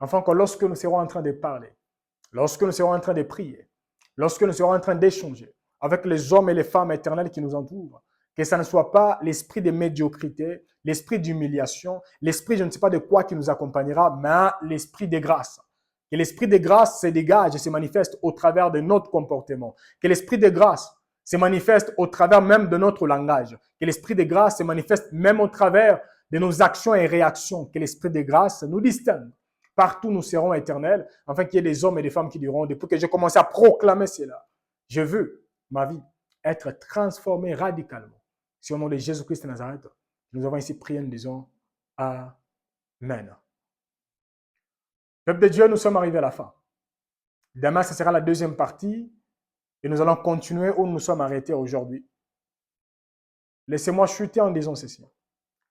Afin que lorsque nous serons en train de parler, lorsque nous serons en train de prier, lorsque nous serons en train d'échanger avec les hommes et les femmes éternelles qui nous entourent, que ça ne soit pas l'esprit de médiocrité, l'esprit d'humiliation, l'esprit je ne sais pas de quoi qui nous accompagnera, mais l'esprit de grâce. Que l'esprit de grâce se dégage et se manifeste au travers de notre comportement. Que l'esprit de grâce se manifeste au travers même de notre langage. Que l'esprit de grâce se manifeste même au travers de nos actions et réactions. Que l'esprit de grâce nous distingue. Partout nous serons éternels, afin qu'il y ait des hommes et des femmes qui diront, depuis que j'ai commencé à proclamer cela, je veux ma vie être transformée radicalement C'est au nom de Jésus-Christ de Nazareth. Nous avons ici prié, nous disons Amen. Peuple de Dieu, nous sommes arrivés à la fin. Demain, ce sera la deuxième partie et nous allons continuer où nous sommes arrêtés aujourd'hui. Laissez-moi chuter en disant ceci.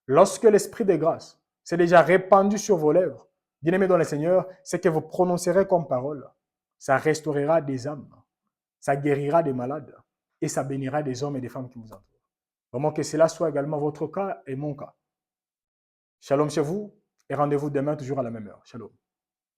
Lorsque l'Esprit de grâce s'est déjà répandu sur vos lèvres, bien-aimés dans le Seigneur, ce que vous prononcerez comme parole, ça restaurera des âmes, ça guérira des malades et ça bénira des hommes et des femmes qui vous entourent. Vraiment que cela soit également votre cas et mon cas. Shalom chez vous et rendez-vous demain toujours à la même heure. Shalom.